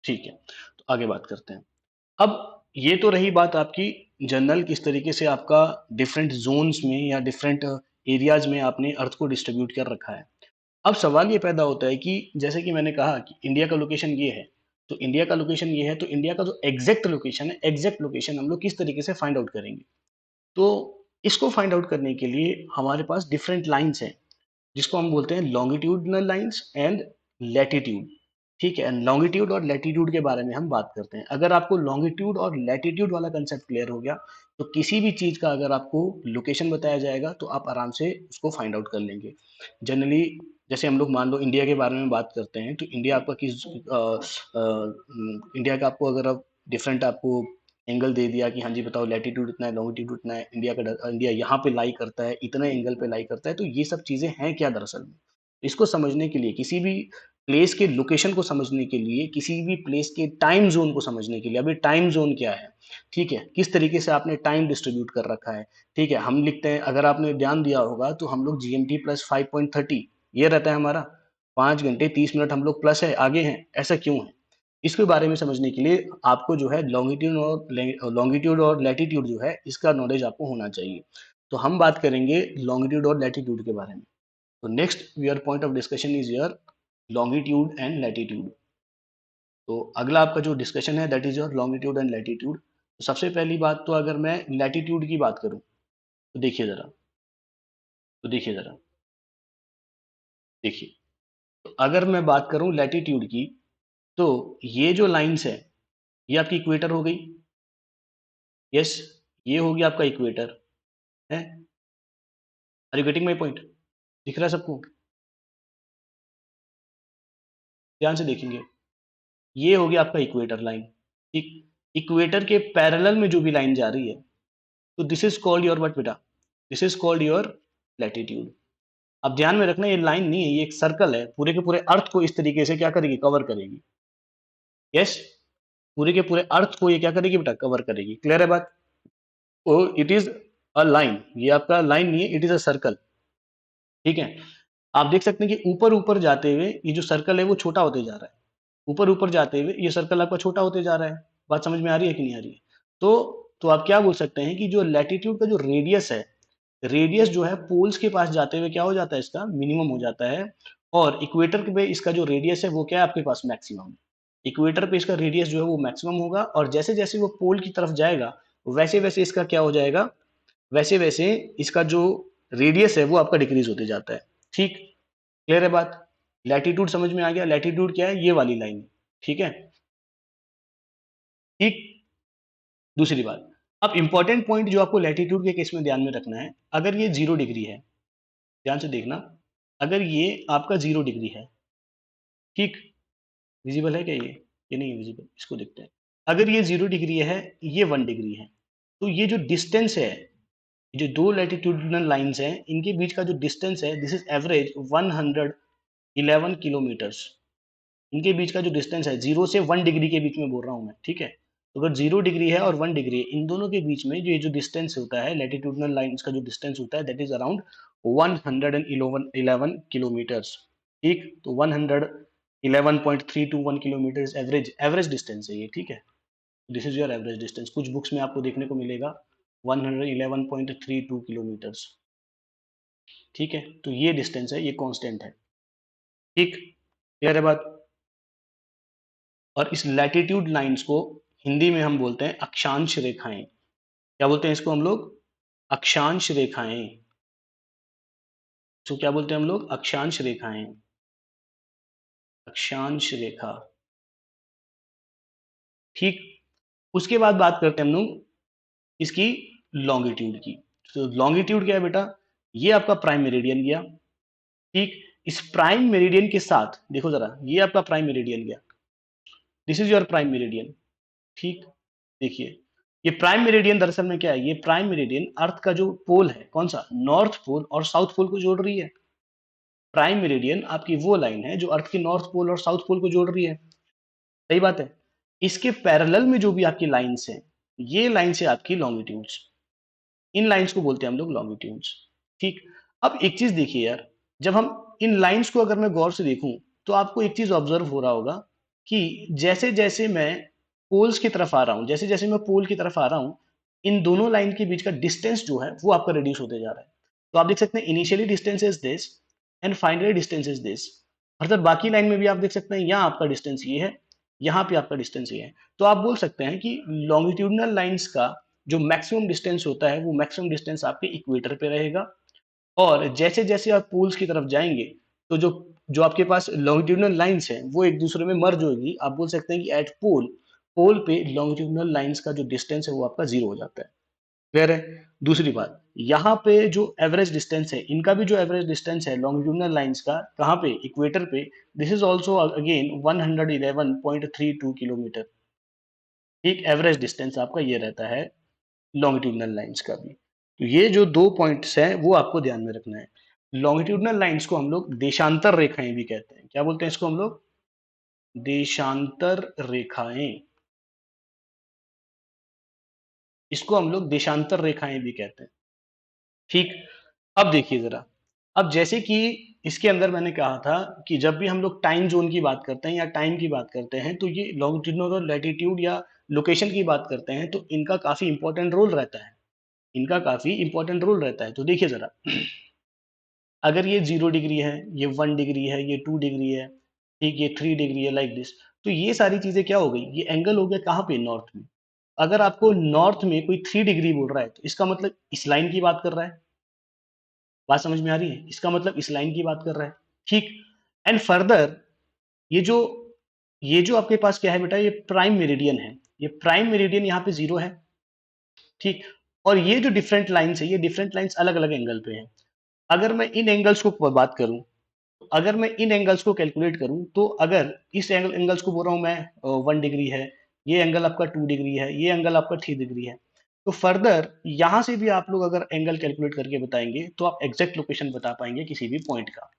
ठीक है, तो आगे बात करते हैं। अब ये तो रही बात आपकी जनरल, किस तरीके से आपका डिफरेंट जोन्स में या डिफरेंट एरियाज में आपने अर्थ को डिस्ट्रीब्यूट कर रखा है। अब सवाल ये पैदा होता है कि जैसे कि मैंने कहा कि इंडिया का लोकेशन ये है, तो इंडिया का लोकेशन ये है, तो इंडिया का जो एग्जैक्ट लोकेशन है, एग्जैक्ट लोकेशन हम लोग किस तरीके से फाइंड आउट करेंगे। तो इसको फाइंड आउट करने के लिए हमारे पास डिफरेंट लाइंस हैं। जिसको हम बोलते हैं लॉन्गिट्यूडनल लाइंस एंड लैटिट्यूड। ठीक है, लॉन्गिट्यूड और लैटिट्यूड के बारे में हम बात करते हैं। अगर आपको लॉन्गिट्यूड और लैटिट्यूड वाला कंसेप्ट क्लियर हो गया, तो किसी भी चीज का अगर आपको लोकेशन बताया जाएगा तो आप आराम से उसको फाइंड आउट कर लेंगे। जनरली जैसे हम लोग मान लो इंडिया के बारे में बात करते हैं, तो इंडिया आपका इंडिया का आपको अगर आप डिफरेंट आपको एंगल दे दिया कि हाँ जी बताओ लैटिट्यूड इतना है, लॉन्गिट्यूड इतना है, इंडिया यहाँ पे लाई करता है, इतने एंगल पे लाई करता है, तो ये सब चीजें हैं क्या दरअसल में। इसको समझने के लिए, किसी भी प्लेस के लोकेशन को समझने के लिए, किसी भी प्लेस के टाइम जोन को समझने के लिए, अभी टाइम जोन क्या है, ठीक है, किस तरीके से आपने टाइम डिस्ट्रीब्यूट कर रखा है। ठीक है, हम लिखते हैं, अगर आपने ध्यान दिया होगा तो हम लोग जीएमटी प्लस 5.30 ये रहता है हमारा, 5 घंटे 30 मिनट हम लोग प्लस है, आगे हैं, ऐसा क्यों है। इसके बारे में समझने के लिए आपको जो है लॉन्गिट्यूड और लैटिट्यूड जो है इसका नॉलेज आपको होना चाहिए। तो हम बात करेंगे लॉन्गिट्यूड और लैटिट्यूड के बारे में। तो next your point of discussion is your longitude and latitude. तो अगला आपका जो डिस्कशन है that is your longitude and latitude. तो सबसे पहली बात, तो अगर मैं लैटिट्यूड की बात करूं तो देखिए जरा, तो देखिए जरा, देखिए, तो अगर मैं बात करूं लैटिट्यूड की, तो ये जो लाइंस है ये आपकी इक्वेटर हो गई। यस, ये हो गया आपका इक्वेटर है। Are you getting my point? दिख रहा है सबको? ध्यान से देखेंगे, ये हो गया आपका इक्वेटर लाइन। ठीक, इक्वेटर के पैरेलल में जो भी लाइन जा रही है, तो this is called your what बेटा, this is called your latitude. अब ध्यान में रखना, ये लाइन नहीं है, ये एक सर्कल है, पूरे के पूरे अर्थ को इस तरीके से क्या करेगी, कवर करेगी। यस, पूरे के पूरे अर्थ को ये क्या करेगी बेटा, कवर करेगी। क्लियर है बात? ओ इट इज अ लाइन, ये आपका लाइन नहीं है, इट इज अ सर्कल। ठीक है, आप देख सकते हैं कि ऊपर ऊपर जाते हुए ये जो सर्कल है वो छोटा होते जा रहा है। ऊपर ऊपर जाते हुए ये सर्कल आपका छोटा होते जा रहा है। बात समझ में आ रही है कि नहीं आ रही है? तो आप क्या बोल सकते हैं कि जो लैटिट्यूड का जो रेडियस है, रेडियस जो है पोल्स के पास जाते हुए क्या हो जाता है, इसका मिनिमम हो जाता है। और इक्वेटर पे इसका जो रेडियस है वो क्या है आपके पास, मैक्सिमम। इक्वेटर पे इसका रेडियस जो है वो मैक्सिमम होगा, और जैसे जैसे वो पोल की तरफ जाएगा वैसे वैसे इसका क्या हो जाएगा, वैसे वैसे इसका जो रेडियस है वो आपका डिक्रीज होते जाता है। ठीक, क्लियर है बात? लैटिट्यूड समझ में आ गया? लैटिट्यूड क्या है, ये वाली लाइन। ठीक है, ठीक। दूसरी बात, अब इंपॉर्टेंट पॉइंट जो आपको लैटिट्यूड के केस में ध्यान में रखना है, अगर ये 0 डिग्री है, ध्यान से देखना, अगर ये आपका 0 डिग्री है, ठीक, विजिबल है क्या ये नहीं है विजिबल, इसको देखते हैं। अगर ये 0 डिग्री है, ये 1 डिग्री है, तो ये जो डिस्टेंस है, जो दो लैटिट्यूडनल लाइंस हैं इनके बीच का जो डिस्टेंस है, दिस इज एवरेज 111 किलोमीटर्स। इनके बीच का जो डिस्टेंस है, 0 से 1 डिग्री के बीच में बोल रहा हूँ मैं, ठीक है। तो अगर 0 डिग्री है और 1 डिग्री है, इन दोनों के बीच में जो ये जो डिस्टेंस होता है, लैटिट्यूडनल लाइंस का जो डिस्टेंस होता है, दैट इज अराउंड 111 किलोमीटर्स। ठीक, तो 111.321 किलोमीटर एवरेज एवरेज डिस्टेंस है ये। ठीक है, this is your average distance. कुछ बुक्स में आपको देखने को मिलेगा 111.32 किलोमीटर्स। ठीक है, तो ये डिस्टेंस है, ये कांस्टेंट है। ठीक, क्लियर है बात? और इस लैटिट्यूड लाइंस को हिंदी में हम बोलते हैं अक्षांश रेखाएं। क्या बोलते हैं इसको हम लोग? अक्षांश रेखाएं। तो क्या बोलते हैं हम लोग? अक्षांश रेखाएं, अक्षांश रेखा। ठीक, उसके बाद बात करते हैं हम लोग इसकी लॉन्गिट्यूड की। तो लॉन्गिट्यूड क्या है बेटा, ये आपका प्राइम मेरिडियन गया। ठीक, इस प्राइम मेरिडियन के साथ देखो जरा, ये आपका प्राइम मेरिडियन गया, this is your prime meridian. ठीक, देखिए, ये प्राइम मेरिडियन दरअसल में क्या है, ये प्राइम मेरिडियन अर्थ का जो पोल है, कौन सा, नॉर्थ पोल और साउथ पोल को जोड़ रही है। प्राइम मेरिडियन आपकी वो लाइन है जो अर्थ के नॉर्थ पोल और साउथ पोल को जोड़ रही है। सही बात है। इसके पैरेलल में जो भी आपकी लाइंस हैं, ये लाइंस है आपकी लॉन्गिट्यूड्स। इन लाइंस को बोलते हैं हम लोग लॉन्गिट्यूड्स। ठीक, अब एक चीज देखिए यार, जब हम इन लाइंस को अगर मैं गौर से देखूं, तो आपको एक चीज ऑब्जर्व हो रहा होगा कि जैसे जैसे मैं पोल्स की तरफ आ रहा हूं, जैसे जैसे मैं पोल की तरफ आ रहा हूं, इन दोनों लाइन के बीच का डिस्टेंस जो है वो आपका रिड्यूस होते जा रहा है। तो आप देख सकते हैं initially distance is this and finally distance is this. अर्थात बाकी लाइन में भी आप देख सकते हैं यहाँ आपका डिस्टेंस ये है, यहाँ पे आपका डिस्टेंस ये है। तो आप बोल सकते हैं कि लॉन्गिट्यूडनल लाइंस का जो मैक्सिमम डिस्टेंस होता है वो मैक्सिमम डिस्टेंस आपके इक्वेटर पे रहेगा, और जैसे-जैसे आप पोल्स की तरफ जाएँगे, तो जो जो आपके पास लॉन्गिट्यूडिनल लाइन्स हैं, वो एक दूसरे में मर्ज होगी। आप बोल सकते हैं कि एट पोल, पोल पे लॉन्गिट्यूडिनल लाइन्स का जो डिस्टेंस है वो आपका 0 हो जाता है। क्लियर है? दूसरी बात, यहाँ पे जो एवरेज डिस्टेंस है, इनका भी जो एवरेज डिस्टेंस है लॉन्गिट्यूडिनल लाइन्स का, कहाँ पे? इक्वेटर पे, this is also again 111.32 kilometre. एक एवरेज डिस्टेंस आपका ये रहता है लॉन्गिट्यूडिनल लाइन्स का भी। तो ये जो 2 पॉइंट्स हैं, वो आपको ध्यान में रखना है। लॉन्गिट्यूडिनल लाइन्स को हम लोग देशांतर रेखाएँ भी कहते हैं। क्या बोलते हैं इसको हम लोग? देशांतर रेखाएँ। इसको हम लोग देशांतर रेखाएँ भी कहते हैं। ठीक? अब देखिए ज़रा, अब जैसे कि इसके अंदर मैंने कहा था कि जब भी हम लोग टाइम ज़ोन की बात करते हैं या टाइम की बात करते हैं, तो ये लॉन्गिट्यूडिनल और लैटीट्यूड या लोकेशन की बात करते हैं, तो इनका काफ़ी इम्पोर्टेंट रोल रहता है। इनका काफ़ी इम्पोर्टेंट रोल रहता है। तो देखिए ज़रा, अगर ये 0 डिग्री है, ये 1 डिग्री है, ये 2 डिग्री है, ठीक, ये 3 डिग्री है, लाइक दिस। तो ये सारी चीज़ें क्या हो गई? ये एंगल हो गया कहाँ पे? नॉर्थ में। अगर आपको नॉर्थ में कोई 3 डिग्री बोल रहा है, तो इसका मतलब इस लाइन की बात कर रहा है। बात समझ में आ रही है? इसका मतलब इस लाइन की बात कर रहा है। ठीक? एंड फर्दर, ये जो ये जो आपके पास क्या है बेटा, ये प्राइम मेरिडियन है। ये प्राइम मेरिडियन यहाँ पे 0 है। ठीक? और ये जो डिफरेंट लाइन्स है, ये डिफरेंट लाइन्स अलग-अलग एंगल पे हैं। अगर मैं इन एंगल्स को बात करूँ, अगर मैं इन एंगल्स को कैलकुलेट करूँ, तो अगर इस एंगल्स को बोल रहा हूँ मैं 1 डिग्री है, ये एंगल आपका 2 डिग्री है, ये एंगल आपका 3 डिग्री है। तो फर्दर यहाँ से भी आप लोग अगर एंगल कैलकुलेट करके बताएँगे, तो आप एग्ज़ैक्ट लोकेशन बता पाएँगे किसी भी पॉइंट का।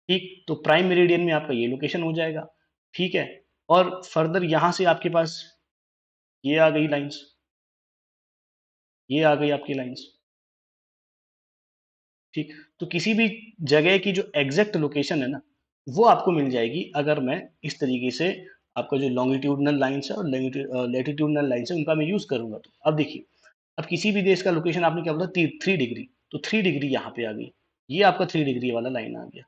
ठीक? तो प्राइम मेरिडियन में आपका ये लोकेशन हो जाएगा। ठीक है? और फर्दर यहाँ से आपके पास ये आ गई लाइन्स, ये आ गई आपकी लाइन्स। ठीक? तो किसी भी जगह की जो एग्ज़ैक्ट लोकेशन है ना, वो आपको मिल जाएगी अगर मैं इस तरीके से आपका जो लॉन्गिट्यूडिनल लाइन्स है और लैटीट्यूडिनल लाइन्स है, उनका मैं यूज़ करूँगा तो। अब देखिए, अब किसी भी देश का लोकेशन आपने क्या बोला, 3 डिग्री, तो 3 डिग्री यहाँ पे आ गई। ये आपका 3 डिग्री वाला लाइन आ गया।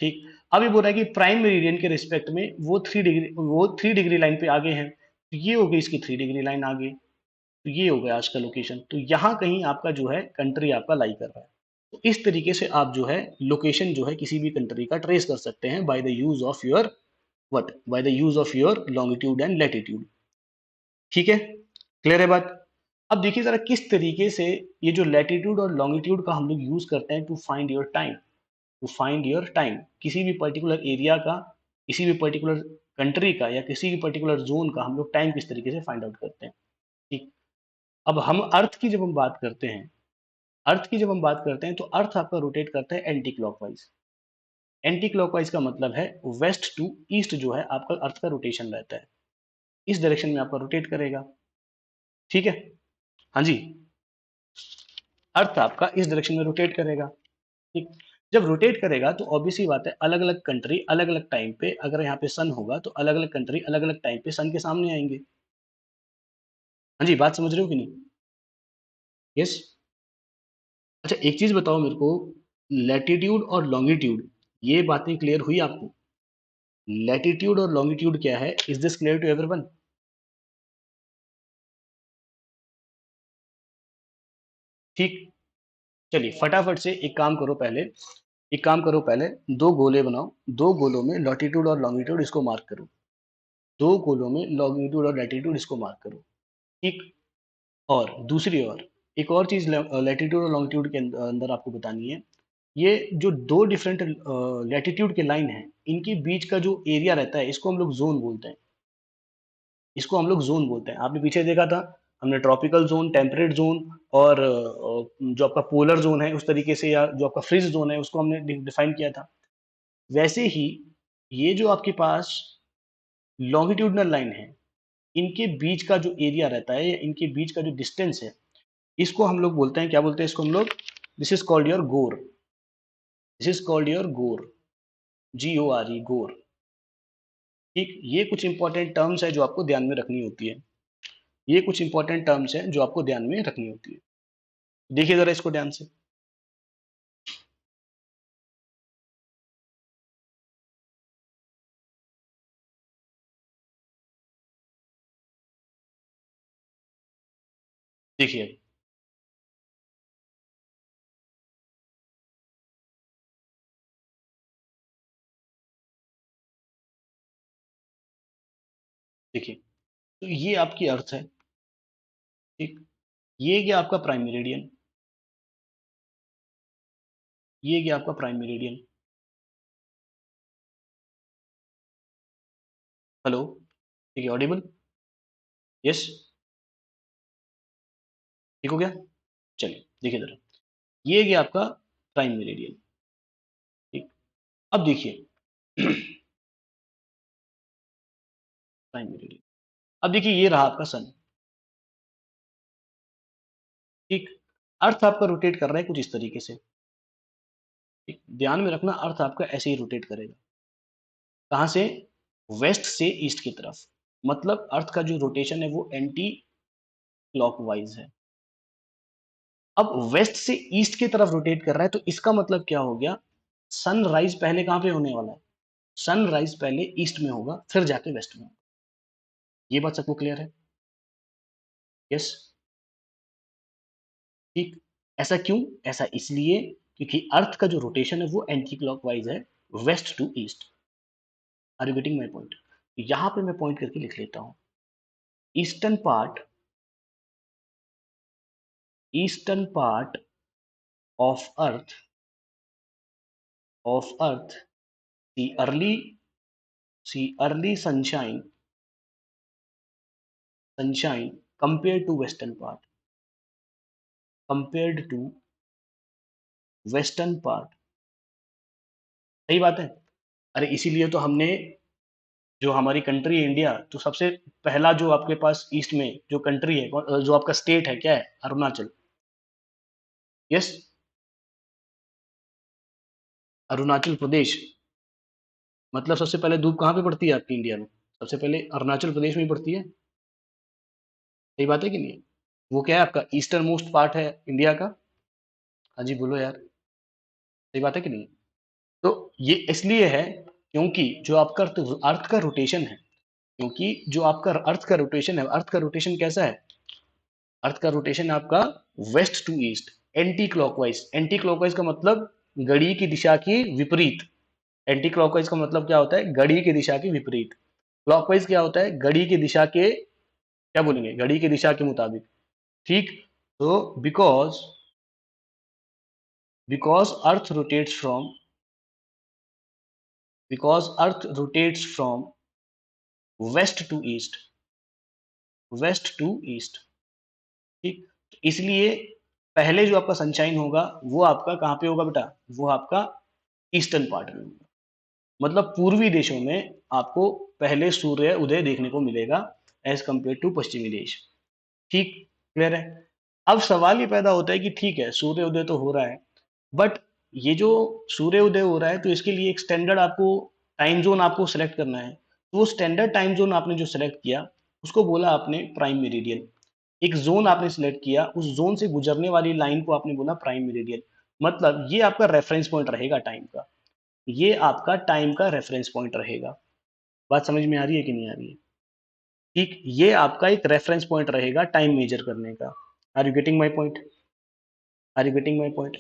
ठीक? अब ये बोल रहा है कि प्राइम मेरिडियन के रिस्पेक्ट में वो 3 डिग्री लाइन पे आगे हैं। तो ये हो गई इसकी 3 डिग्री लाइन आ गई। तो ये हो गया आज का लोकेशन। तो यहाँ कहीं आपका जो है कंट्री आपका लाई कर रहा है। तो इस तरीके से आप जो है लोकेशन जो है किसी भी कंट्री का ट्रेस कर सकते हैं by the use of your what? By the use of your longitude and latitude. ठीक है? क्लियर है बात? अब देखिए ज़रा किस तरीके से ये जो लैटीट्यूड और लॉन्गिट्यूड का हम लोग यूज़ करते हैं टू फाइंड योर टाइम, किसी भी पर्टिकुलर एरिया का, किसी भी पर्टिकुलर कंट्री का या किसी भी पर्टिकुलर ज़ोन का हम लोग टाइम किस तरीके से फाइंड आउट करते हैं। ठीक? अब हम अर्थ की जब हम बात करते हैं, अर्थ की जब हम बात करते हैं तो अर्थ आपका रोटेट करता है एंटी क्लॉकवाइज। एंटी क्लॉकवाइज का मतलब है वेस्ट टू ईस्ट जो है आपका अर्थ का रोटेशन रहता है। इस डायरेक्शन में आपका रोटेट करेगा। ठीक है? हाँ जी, अर्थ आपका इस डायरेक्शन में रोटेट करेगा। ठीक? जब रोटेट करेगा तो ऑब्वियस सी बात है, अलग-अलग कंट्री अलग-अलग टाइम पे, अगर यहाँ पे सन होगा तो अलग-अलग कंट्री अलग-अलग टाइम पे सन के सामने आएँगे। हाँ जी, बात समझ रहे हो कि नहीं? यस? अच्छा, एक चीज़ बताओ मेरे को, लैटीट्यूड और लॉन्गिट्यूड, ये बातें क्लियर हुई आपको? लैटीट्यूड और लॉन्गिट्यूड क्या है? Is this clear to everyone? ठीक? चलिए फटाफट से एक काम करो पहले, 2 गोले बनाओ, 2 गोलों में लॉटिट्यूड और लॉन्गिट्यूड इसको मार्क करो। 2 गोलों में लॉन्गिट्यूड और लैटीट्यूड इसको मार्क करो। ठीक? और दूसरी ओर एक और चीज़ लैटीट्यूड और लॉन्गिट्यूड के अंदर आपको बतानी है। ये जो 2 डिफरेंट लैटीट्यूड के लाइन हैं, इनके बीच का जो एरिया रहता है, इसको हम लोग ज़ोन बोलते हैं। इसको हम लोग ज़ोन बोलते हैं। आपने पीछे देखा था, हमने ट्रॉपिकल ज़ोन, टेम्परेट ज़ोन और जो आपका पोलर ज़ोन है, उस तरीके से, या जो आपका फ्रीज़ ज़ोन है, उसको हमने डिफाइन किया था। वैसे ही ये जो आपके पास लॉन्गिट्यूडिनल लाइन है, इनके बीच का जो एरिया रहता है, या इनके बीच का जो डिस्टेंस है, इसको हम लोग बोलते हैं, क्या बोलते हैं इसको हम लोग? दिस इज़ कॉल्ड योर गोर। दिस इज़ कॉल्ड योर गोर, GORE, गोर। ठीक? ये कुछ इंपॉर्टेंट टर्म्स है जो आपको ध्यान में रखनी होती है। ये कुछ इंपॉर्टेंट टर्म्स हैं जो आपको ध्यान में रखनी होती है। देखिए ज़रा इसको ध्यान से। देखिए, देखिए, तो ये आपकी अर्थ है, ठीक? ये गया आपका प्राइम मेरिडियन, ये गया आपका प्राइम मेरिडियन। हेलो? ठीक है, ऑडिबल? यस? ठीक हो गया? चलिए, देखिए ज़रा, ये गया आपका प्राइम मेरिडियन, ठीक? अब देखिए प्राइम मेरिडियन, अब देखिए ये रहा आपका सन, ठीक? अर्थ आपका रोटेट कर रहा है कुछ इस तरीके से, ठीक? ध्यान में रखना अर्थ आपका ऐसे ही रोटेट करेगा। कहाँ से? वेस्ट से ईस्ट की तरफ। मतलब अर्थ का जो रोटेशन है वो एंटी क्लॉकवाइज़ है। अब वेस्ट से ईस्ट की तरफ रोटेट कर रहा है तो इसका मतलब क्या हो गया? सनराइज़ पहले कहाँ पे होने वाला है? सनराइज़ पहले ईस्ट में होगा, फिर जाके वेस्ट में होगा। ये बात सबको क्लियर है? यस? ठीक? ऐसा क्यों? ऐसा इसलिए क्योंकि अर्थ का जो रोटेशन है वो एंटी क्लॉकवाइज़ है, west to east. Are you getting my point? यहाँ पे मैं पॉइंट करके लिख लेता हूँ। Eastern part of earth see early sunshine compared to western part। सही बात है? अरे इसीलिए तो हमने जो हमारी कंट्री है इंडिया, तो सबसे पहला जो आपके पास ईस्ट में जो कंट्री है जो आपका स्टेट है क्या है? अरुणाचल। यस? अरुणाचल प्रदेश। मतलब सबसे पहले धूप कहाँ पे पड़ती है आपकी इंडिया में? सबसे पहले अरुणाचल प्रदेश में ही पड़ती है। सही बात है कि नहीं है? वो क्या है आपका ईस्टर्न मोस्ट पार्ट है इंडिया का। हाँ जी, बोलो यार। सही बात है कि नहीं? तो ये इसलिए है क्योंकि जो आपका अर्थ का रोटेशन है, क्योंकि जो आपका अर्थ का रोटेशन है, अर्थ का रोटेशन कैसा है? अर्थ का रोटेशन आपका west to east, anti clockwise. Anti clockwise का मतलब घड़ी की दिशा की विपरीत। एंटी क्लॉकवाइज का मतलब क्या होता है? घड़ी की दिशा के विपरीत। क्लॉकवाइज क्या होता है? घड़ी की दिशा के, क्या बोलेंगे, घड़ी की दिशा के मुताबिक। ठीक? तो because earth rotates from west to east, ठीक? तो इसलिए पहले जो आपका सनशाइन होगा वो आपका कहाँ पे होगा बेटा? वो आपका ईस्टर्न पार्ट में होगा। मतलब पूर्वी देशों में आपको पहले सूर्य उदय देखने को मिलेगा एज कंपेयर टू पश्चिमी देश। ठीक? क्लियर है? अब सवाल ये पैदा होता है कि ठीक है, सूर्य उदय तो हो रहा है, बट ये जो सूर्य उदय हो रहा है तो इसके लिए एक स्टैंडर्ड आपको टाइम जोन आपको सेलेक्ट करना है। तो वो स्टैंडर्ड टाइम जोन आपने जो सेलेक्ट किया उसको बोला आपने प्राइम मेरिडियन। एक ज़ोन आपने सिलेक्ट किया, उस ज़ोन से गुजरने वाली लाइन को आपने बोला प्राइम मेरिडियन। मतलब ये आपका रेफरेंस पॉइंट रहेगा टाइम का। ये आपका टाइम का रेफरेंस पॉइंट रहेगा। बात समझ में आ रही है कि नहीं आ रही है? ठीक, ये आपका एक रेफरेंस पॉइंट रहेगा टाइम मेजर करने का। Are you getting my point? Are you getting my point?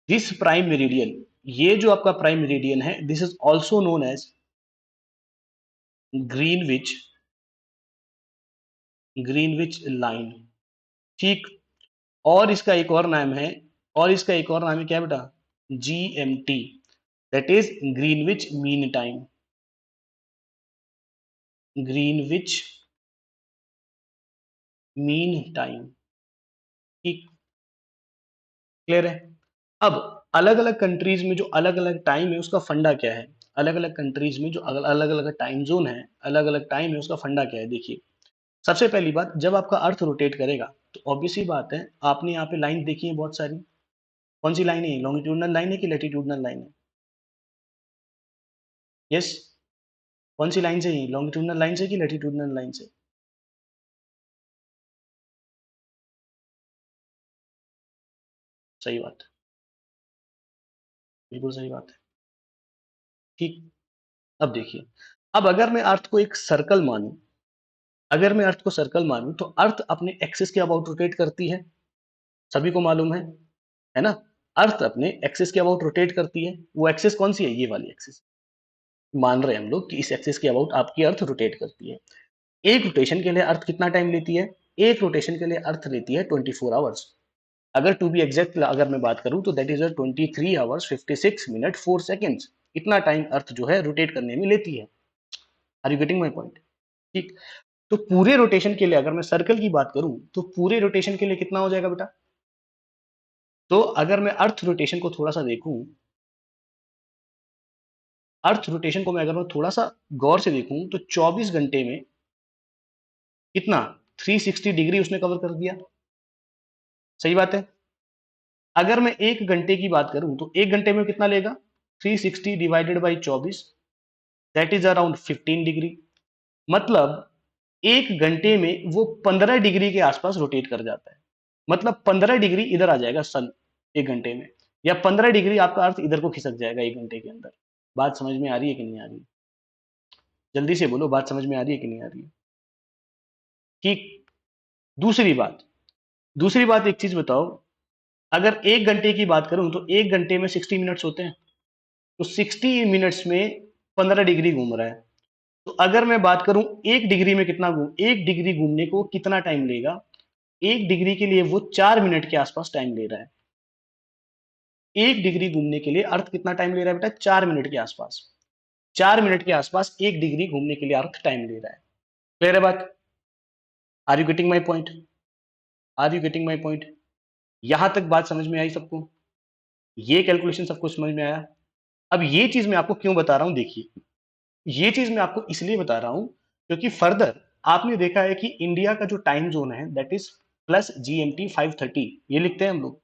This prime meridian, ये जो आपका प्राइम मेरिडियन है, this is also known as Greenwich Greenwich line. ठीक? और इसका एक और नाम है, क्या बेटा? GMT, that is Greenwich mean time. Greenwich mean time. ठीक? क्लियर है? अब अलग अलग कंट्रीज में जो अलग अलग टाइम है उसका फंडा क्या है? अलग अलग कंट्रीज में जो अलग अलग टाइम जोन है, अलग अलग टाइम है, उसका फंडा क्या है? देखिए, सबसे पहली बात, जब आपका अर्थ रोटेट करेगा तो ऑब्वियस सी बात है, आपने यहाँ पे लाइन देखी है बहुत सारी। कौन सी लाइन है? लॉन्गिट्यूडनल लाइन है कि लैटिट्यूडनल लाइन है? यस? कौन सी लाइन से? ही लॉन्गिट्यूडनल लाइन से कि लैटिट्यूडनल लाइन से? सही बात, बिल्कुल सही बात है। ठीक? अब देखिए, अब अगर मैं अर्थ को एक सर्कल मानूं, तो अर्थ अपने एक्सिस के अबाउट रोटेट करती है, सभी को मालूम है ना? अर्थ अपने एक्सिस के अबाउट रोटेट करती है। वो एक्सिस कौन सी है? ये वाली एक्सिस। मान रहे हैं हम लोग कि इस एक्सिस के अबाउट आपकी अर्थ रोटेट करती है। एक रोटेशन के लिए अर्थ कितना टाइम लेती है? एक रोटेशन के लिए अर्थ लेती है 24 आवर्स। अगर टू बी एग्जैक्ट अगर मैं बात करूं तो that is 23 hours 56 minute 4 seconds. इतना टाइम अर्थ जो है रोटेट करने में लेती है। Are you getting my point? ठीक। तो पूरे रोटेशन के लिए अगर मैं सर्कल की बात करूं तो पूरे रोटेशन के लिए कितना हो जाएगा बेटा? तो अगर मैं अर्थ रोटेशन को थोड़ा सा देखूं, अर्थ रोटेशन को मैं अगर मैं थोड़ा सा गौर से देखूं तो 24 घंटे में कितना 360 डिग्री उसने कवर कर दिया। सही बात है। अगर मैं एक घंटे की बात करूं तो एक घंटे में कितना लेगा? 360 divided by 24, that is around 15 degree. मतलब एक घंटे में वो 15 डिग्री के आसपास रोटेट कर जाता है। मतलब 15 डिग्री इधर आ जाएगा सन एक घंटे में, या 15 डिग्री आपका अर्थ इधर को खिसक जाएगा एक घंटे के अंदर। बात समझ में आ रही है कि नहीं आ रही? जल्दी से बोलो, बात समझ में आ रही है कि नहीं आ रही है? ठीक। दूसरी बात, दूसरी बात एक चीज बताओ, अगर एक घंटे की बात करूं तो एक घंटे में 60 मिनट्स होते हैं। तो 60 मिनट्स में 15 डिग्री घूम रहा है। तो अगर मैं बात करूं एक डिग्री में कितना घूम, एक डिग्री घूमने को कितना टाइम लेगा? एक डिग्री के लिए वो 4 मिनट के आसपास टाइम ले रहा है। एक डिग्री घूमने के लिए अर्थ कितना टाइम ले रहा है बेटा? 4 मिनट के आसपास। 4 मिनट के आसपास एक डिग्री घूमने के लिए अर्थ टाइम ले रहा है। क्लियर है बात? Are you getting my point? Are you getting my point? यहां तक बात समझ में आई सबको? ये कैलकुलेशन सबको समझ में आया? अब ये चीज मैं आपको क्यों बता रहा हूं, देखिए, ये चीज मैं आपको इसलिए बता रहा हूं क्योंकि फर्दर आपने देखा है कि इंडिया का जो टाइम जोन है दैट इज प्लस GMT 5:30, ये लिखते हैं हम लोग।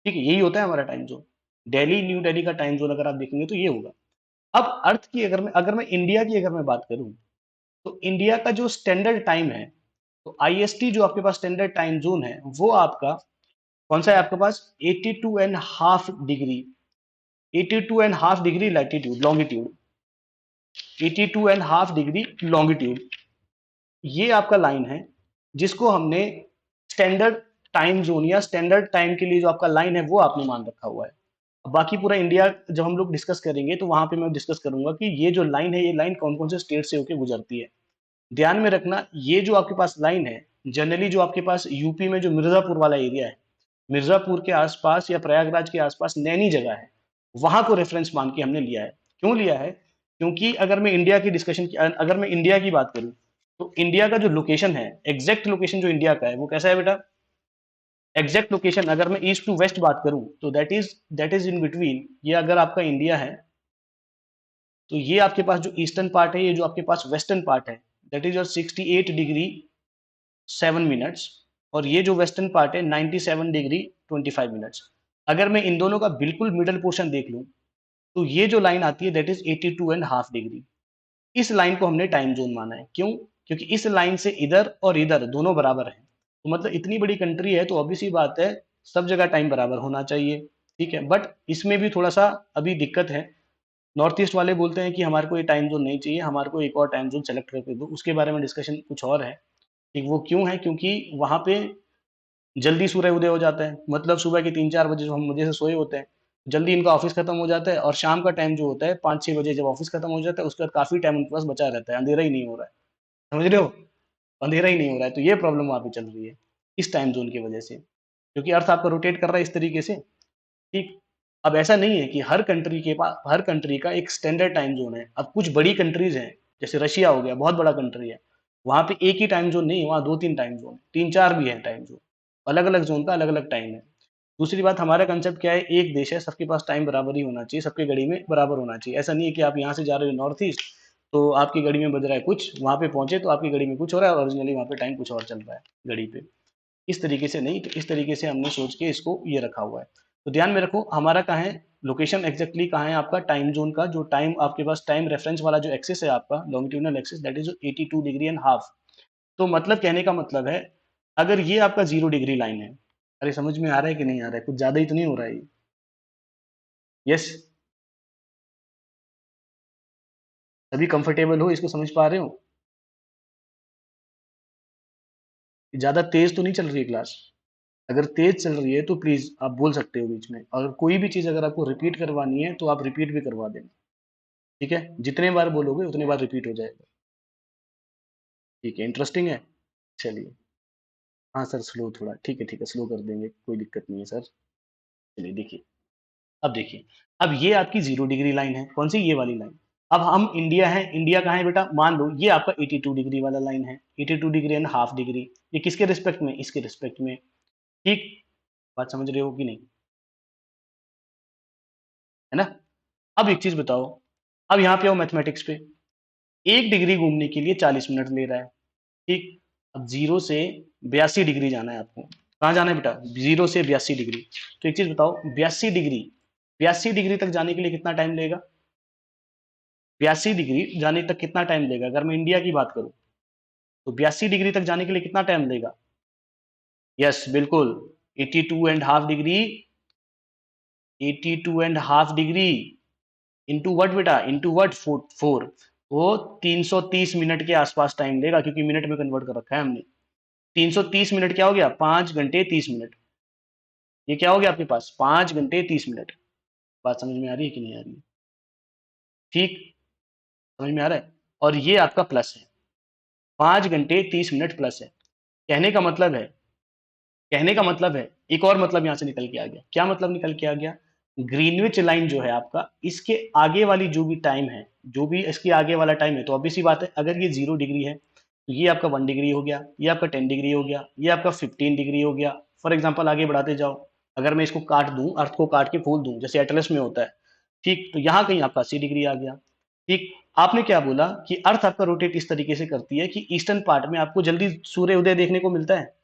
ठीक है, यही होता है हमारा time zone. Delhi, new Delhi का टाइम जोन अगर आप देखेंगे तो ये होगा। अब अर्थ की अगर मैं इंडिया की अगर मैं बात करूं तो इंडिया का जो स्टैंडर्ड टाइम है, तो IST जो आपके पास स्टैंडर्ड टाइम जोन है वो आपका कौन सा है आपके पास? 82.5 degree, 82.5 degree latitude longitude, 82.5 degree longitude, ये आपका लाइन है जिसको हमने स्टैंडर्ड टाइम जोन या स्टैंडर्ड टाइम के लिए जो आपका लाइन है वो आपने मान रखा हुआ है। बाकी पूरा इंडिया जब हम लोग डिस्कस करेंगे तो वहां पे मैं डिस्कस करूंगा कि ये जो लाइन है ये लाइन कौन कौन से स्टेट से होकर गुजरती है। ध्यान में रखना, ये जो आपके पास लाइन है जनरली जो आपके पास यूपी में जो मिर्जापुर वाला एरिया है, मिर्जापुर के आसपास या प्रयागराज के आसपास नैनी जगह है, वहां को रेफरेंस मान के हमने लिया है। क्यों लिया है? क्योंकि अगर मैं इंडिया की बात करूं तो इंडिया का जो लोकेशन है, एग्जैक्ट लोकेशन जो इंडिया का है वो कैसा है बेटा? एग्जैक्ट लोकेशन अगर मैं ईस्ट टू वेस्ट बात करूं तो दैट इज इन बिटवीन, ये अगर आपका इंडिया है तो ये आपके पास जो ईस्टर्न पार्ट है, ये जो आपके पास वेस्टर्न पार्ट है, that is your 68 degree 7 minutes, और ये जो वेस्टर्न पार्ट है 97 डिग्री 25 मिनट्स। अगर मैं इन दोनों का बिल्कुल मिडल पोर्शन देख लूं तो ये जो लाइन आती है दैट इज 82.5 डिग्री। इस लाइन को हमने टाइम जोन माना है। क्यों? क्योंकि इस लाइन से इधर और इधर दोनों बराबर है, तो मतलब इतनी बड़ी कंट्री है तो ऑब्वियस सी बात है सब जगह टाइम बराबर होना चाहिए। ठीक है, बट इसमें भी थोड़ा सा अभी दिक्कत है। नॉर्थ ईस्ट वाले बोलते हैं कि हमारे को ये टाइम जोन नहीं चाहिए, हमारे को एक और टाइम जोन सेलेक्ट करके दो, उसके बारे में डिस्कशन कुछ और है। ठीक, वो क्यों है? क्योंकि वहां पे जल्दी सूर्य उदय हो जाता है, मतलब सुबह के 3-4 बजे जो हम मुझे से सोए होते हैं, जल्दी इनका ऑफिस खत्म हो जाता है, और शाम का टाइम जो होता है 5-6 बजे जब ऑफिस खत्म हो जाता है उसके बाद काफी टाइम उनके पास बचा रहता है, अंधेरा ही नहीं हो रहा है। समझ रहे हो? अंधेरा ही नहीं हो रहा है, तो ये प्रॉब्लम वहां पे चल रही है इस टाइम जोन की वजह से, क्योंकि अर्थ आपका रोटेट कर रहा है इस तरीके से। ठीक। अब ऐसा नहीं है कि हर कंट्री का एक स्टैंडर्ड टाइम जोन है। अब कुछ बड़ी कंट्रीज हैं, जैसे रशिया हो गया, बहुत बड़ा कंट्री है, वहां पे एक ही टाइम जोन नहीं है, वहां 2-3 टाइम जोन, 3-4 भी है टाइम जोन, अलग अलग जोन का अलग अलग टाइम है। दूसरी बात, हमारा कंसेप्ट क्या है? एक देश है, सबके पास टाइम बराबर ही होना चाहिए, सबके घड़ी में बराबर होना चाहिए। ऐसा नहीं है कि आप यहाँ से जा रहे हो नॉर्थ ईस्ट तो आपकी घड़ी में बज रहा है कुछ, वहां पे पहुंचे तो आपकी घड़ी में कुछ हो रहा है, ओरिजिनली वहां पे टाइम कुछ और चल रहा है घड़ी पे। इस तरीके से नहीं, तो इस तरीके से हमने सोच के इसको ये रखा हुआ है। तो ध्यान में रखो हमारा कहाँ है लोकेशन, एग्जैक्टली कहाँ है आपका टाइम जोन का, जो टाइम आपके पास टाइम रेफरेंस वाला जो एक्सिस है आपका longitudinal axis, that is 82.5 degree. तो मतलब कहने का मतलब है, अगर ये आपका 0 डिग्री लाइन है, अरे समझ में आ रहा है कि नहीं आ रहा है? कुछ ज्यादा ही तो नहीं हो रहा है ये? यस। सभी कंफर्टेबल हो, इसको समझ पा रहे हो? ज्यादा तेज तो नहीं चल रही है क्लास? अगर तेज चल रही है तो प्लीज आप बोल सकते हो बीच में, और कोई भी चीज अगर आपको रिपीट करवानी है तो आप रिपीट भी करवा देना। ठीक है, जितने बार बोलोगे उतने बार रिपीट हो जाएगा। ठीक है, इंटरेस्टिंग है। चलिए। हाँ सर, स्लो थोड़ा, ठीक है, स्लो कर देंगे, कोई दिक्कत नहीं है सर। चलिए देखिए, अब देखिए, अब ये आपकी 0 डिग्री लाइन है, कौन सी? ये वाली लाइन। अब हम इंडिया है, इंडिया कहाँ है बेटा? मान लो ये आपका 82 डिग्री वाला लाइन है, 82 डिग्री एंड हाफ डिग्री। ये किसके रिस्पेक्ट में? इसके रिस्पेक्ट में। ठीक, बात समझ रहे हो कि नहीं? है ना? अब एक चीज बताओ, अब यहाँ पे आओ मैथमेटिक्स पे। 1 डिग्री घूमने के लिए 40 मिनट ले रहा है। ठीक, अब 0 से 82 डिग्री जाना है आपको। कहाँ जाना है बेटा? 0 से 82 डिग्री। तो एक चीज बताओ, 82 डिग्री, 82 डिग्री तक जाने के लिए कितना टाइम लेगा? 82 डिग्री जाने तक कितना टाइम लेगा अगर मैं इंडिया की बात करूं? तो 82 डिग्री तक जाने के लिए कितना टाइम लेगा? यस, बिल्कुल। 82.5 डिग्री, 82.5 डिग्री इंटू वट बेटा? Into what? 4। वो 330 मिनट के आसपास टाइम लेगा, क्योंकि मिनट में कन्वर्ट कर रखा है हमने। 330 मिनट क्या हो गया? 5 घंटे 30 मिनट। ये क्या हो गया आपके पास? 5 घंटे 30 मिनट। बात समझ में आ रही है कि नहीं आ रही है? ठीक, समझ में आ रहा है? और ये आपका प्लस है, 5 घंटे 30 मिनट प्लस है। कहने का मतलब है, कहने का मतलब है, एक और मतलब यहां से निकल के आ गया। क्या मतलब निकल के आ गया? ग्रीनविच लाइन जो है आपका, इसके आगे वाली जो भी टाइम है, जो भी इसके आगे वाला टाइम है, तो ऑब्वियस सी बात है, अगर ये 0 डिग्री है तो ये आपका 1 डिग्री हो गया, ये आपका 10 डिग्री हो गया, ये आपका 15 डिग्री हो गया। फॉर एग्जाम्पल आगे बढ़ाते जाओ, अगर मैं इसको काट दूं, अर्थ को काट के खोल दूं, जैसे एटलस में होता है, ठीक, तो यहाँ कहीं आपका 80 डिग्री आ गया। ठीक, आपने क्या बोला कि अर्थ आपका रोटेट इस तरीके से करती है कि ईस्टर्न पार्ट में आपको जल्दी सूर्य उदय देखने को मिलता है।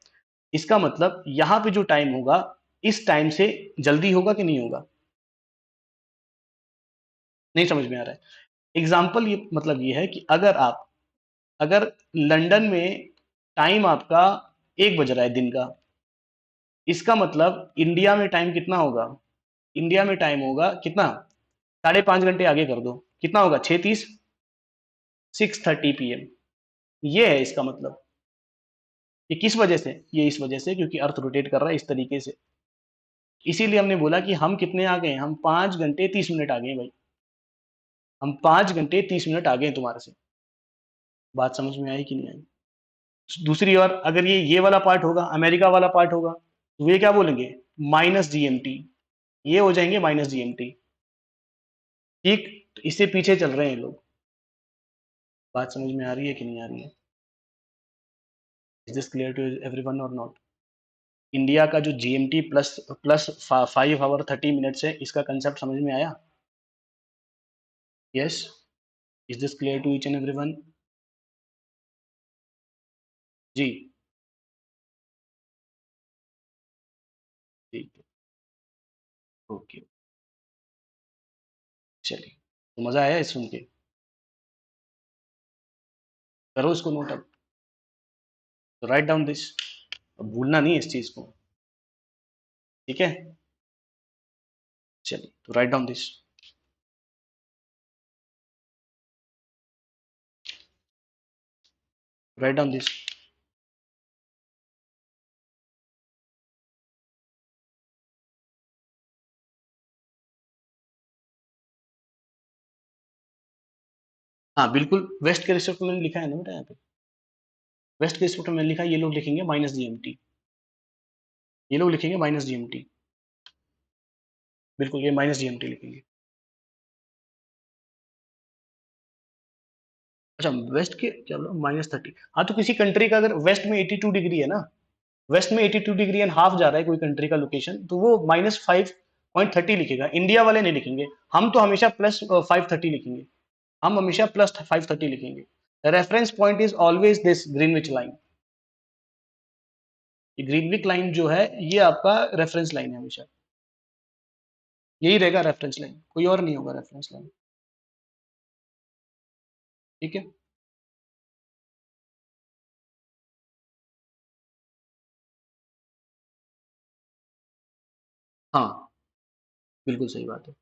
इसका मतलब यहां पे जो टाइम होगा, इस टाइम से जल्दी होगा कि नहीं होगा? नहीं समझ में आ रहा है? एग्जाम्पल ये मतलब ये है कि अगर लंदन में टाइम आपका 1 बज रहा है दिन का, इसका मतलब इंडिया में टाइम कितना होगा? इंडिया में टाइम होगा कितना? 5.5 घंटे आगे कर दो, कितना होगा? 6:30, 6:30 PM। ये है इसका मतलब। ये किस वजह से? ये इस वजह से क्योंकि अर्थ रोटेट कर रहा है इस तरीके से। इसीलिए हमने बोला कि हम कितने आ गए? हम 5 घंटे 30 मिनट आ गए भाई। हम 5 घंटे 30 मिनट आ गए तुम्हारे से। बात समझ में आई कि नहीं आई? दूसरी ओर अगर ये वाला पार्ट होगा, अमेरिका वाला पार्ट होगा, तो ये क्या बोलेंगे? -GMT। ये हो जाएंगे -GMT। ठीक, तो इससे पीछे चल रहे हैं लोग। बात समझ में आ रही है कि नहीं आ रही है? Is this clear to everyone or not? India का जो GMT plus plus 5 hour 30 minutes है, इसका कंसेप्ट समझ में आया? Yes, is this clear to each and everyone? जी, ठीक है, ओके। चलिए, तो मजा आया इस सुन के? करो इसको नोट अब। तो राइट डाउन दिस, अब भूलना नहीं है इस चीज को। ठीक है, चलिए, तो write down this. Write down this. हाँ बिल्कुल, वेस्ट के रिस्पेक्ट में मैंने लिखा है ना बेटा यहाँ पे। वेस्ट के रिस्पेक्ट में मैंने लिखा है, ये लोग लिखेंगे -GMT। ये लोग लिखेंगे -GMT। बिल्कुल, ये -GMT लिखेंगे। अच्छा, वेस्ट के क्या बोला? -30। हाँ, तो किसी कंट्री का अगर वेस्ट में 82 डिग्री है ना, वेस्ट में 82 डिग्री एंड हाफ जा रहा है कोई कंट्री का लोकेशन, तो वो -5.30 लिखेगा। इंडिया वाले नहीं लिखेंगे। हम तो हमेशा +530 लिखेंगे। हम हमेशा +530 लिखेंगे। Reference point is always this Greenwich line. ये ग्रीनविच लाइन जो है, ये आपका रेफरेंस लाइन है हमेशा। यही रहेगा रेफरेंस लाइन, कोई और नहीं होगा रेफरेंस लाइन। ठीक है। हाँ, बिल्कुल सही बात है।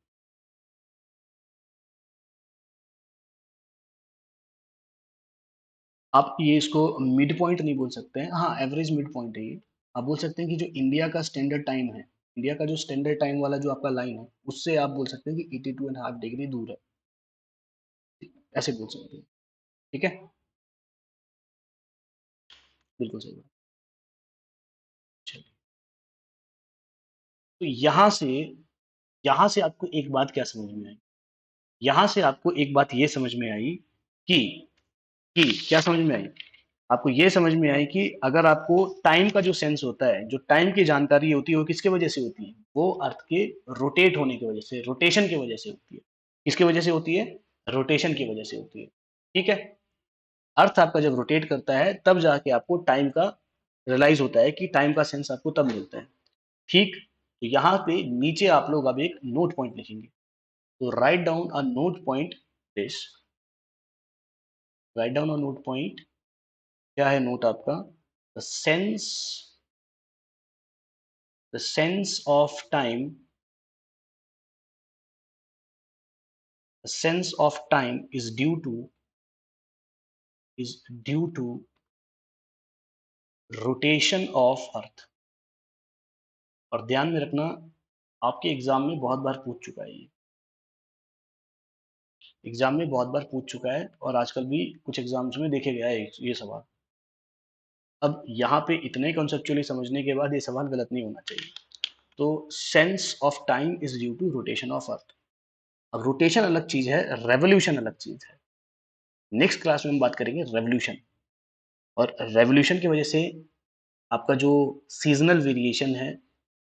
आप ये इसको मिड पॉइंट नहीं बोल सकते हैं, हाँ एवरेज मिड पॉइंट है ये। आप बोल सकते हैं कि जो इंडिया का स्टैंडर्ड टाइम है, इंडिया का जो स्टैंडर्ड टाइम वाला जो आपका लाइन है, उससे आप बोल सकते हैं कि 82.5 डिग्री दूर है। ऐसे बोल सकते हैं। ठीक है। बिल्कुल सही बात। चलिए, तो यहाँ से आपको एक बात क्या समझ में आई? यहाँ से आपको एक बात ये समझ में आई कि क्या समझ में आई? आपको ये समझ में आई कि अगर आपको टाइम का जो सेंस होता है, जो टाइम की जानकारी होती है, वो किसके वजह से होती है? वो अर्थ के रोटेट होने की वजह से, रोटेशन की वजह से होती है। किसकी वजह से होती है? रोटेशन की वजह से होती है। ठीक है? अर्थ आपका जब रोटेट करता है, तब जाके आपको टाइम का रियलाइज होता है कि टाइम का सेंस आपको तब मिलता है। ठीक? तो यहाँ पे नीचे आप लोग अब एक नोट पॉइंट लिखेंगे। तो write down a note point. क्या है नोट आपका? The sense the sense of time the sense of time is due to rotation of earth। और ध्यान में रखना, आपके एग्जाम में बहुत बार पूछ चुका है, एग्जाम में बहुत बार पूछ चुका है और आजकल भी कुछ एग्जाम्स में देखे गया है ये सवाल। अब यहाँ पे इतने कॉन्सेप्चुअली समझने के बाद ये सवाल गलत नहीं होना चाहिए। तो sense of time is due to rotation of earth. अब रोटेशन अलग चीज है, रेवोल्यूशन अलग चीज है। नेक्स्ट क्लास में हम बात करेंगे रेवोल्यूशन। और रेवोल्यूशन की वजह से आपका जो सीजनल वेरिएशन है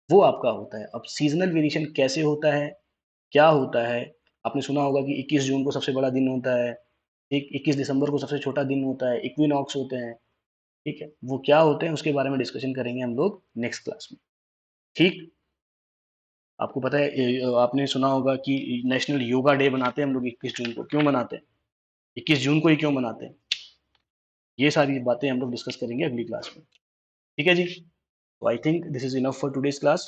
वो आपका होता है। अब सीजनल वेरिएशन कैसे होता है, क्या होता है? आपने सुना होगा कि 21 जून को सबसे बड़ा दिन होता है, ठीक, 21 दिसंबर को सबसे छोटा दिन होता है, इक्विनॉक्स होते हैं। ठीक है, वो क्या होते हैं उसके बारे में डिस्कशन करेंगे हम लोग नेक्स्ट क्लास में। ठीक, आपको पता है आपने सुना होगा कि नेशनल योगा डे बनाते हैं हम लोग 21 जून को। क्यों बनाते हैं? 21 जून को ही क्यों बनाते हैं? ये सारी बातें हम लोग डिस्कस करेंगे अगली क्लास में। ठीक है जी। So I think this is enough for today's class.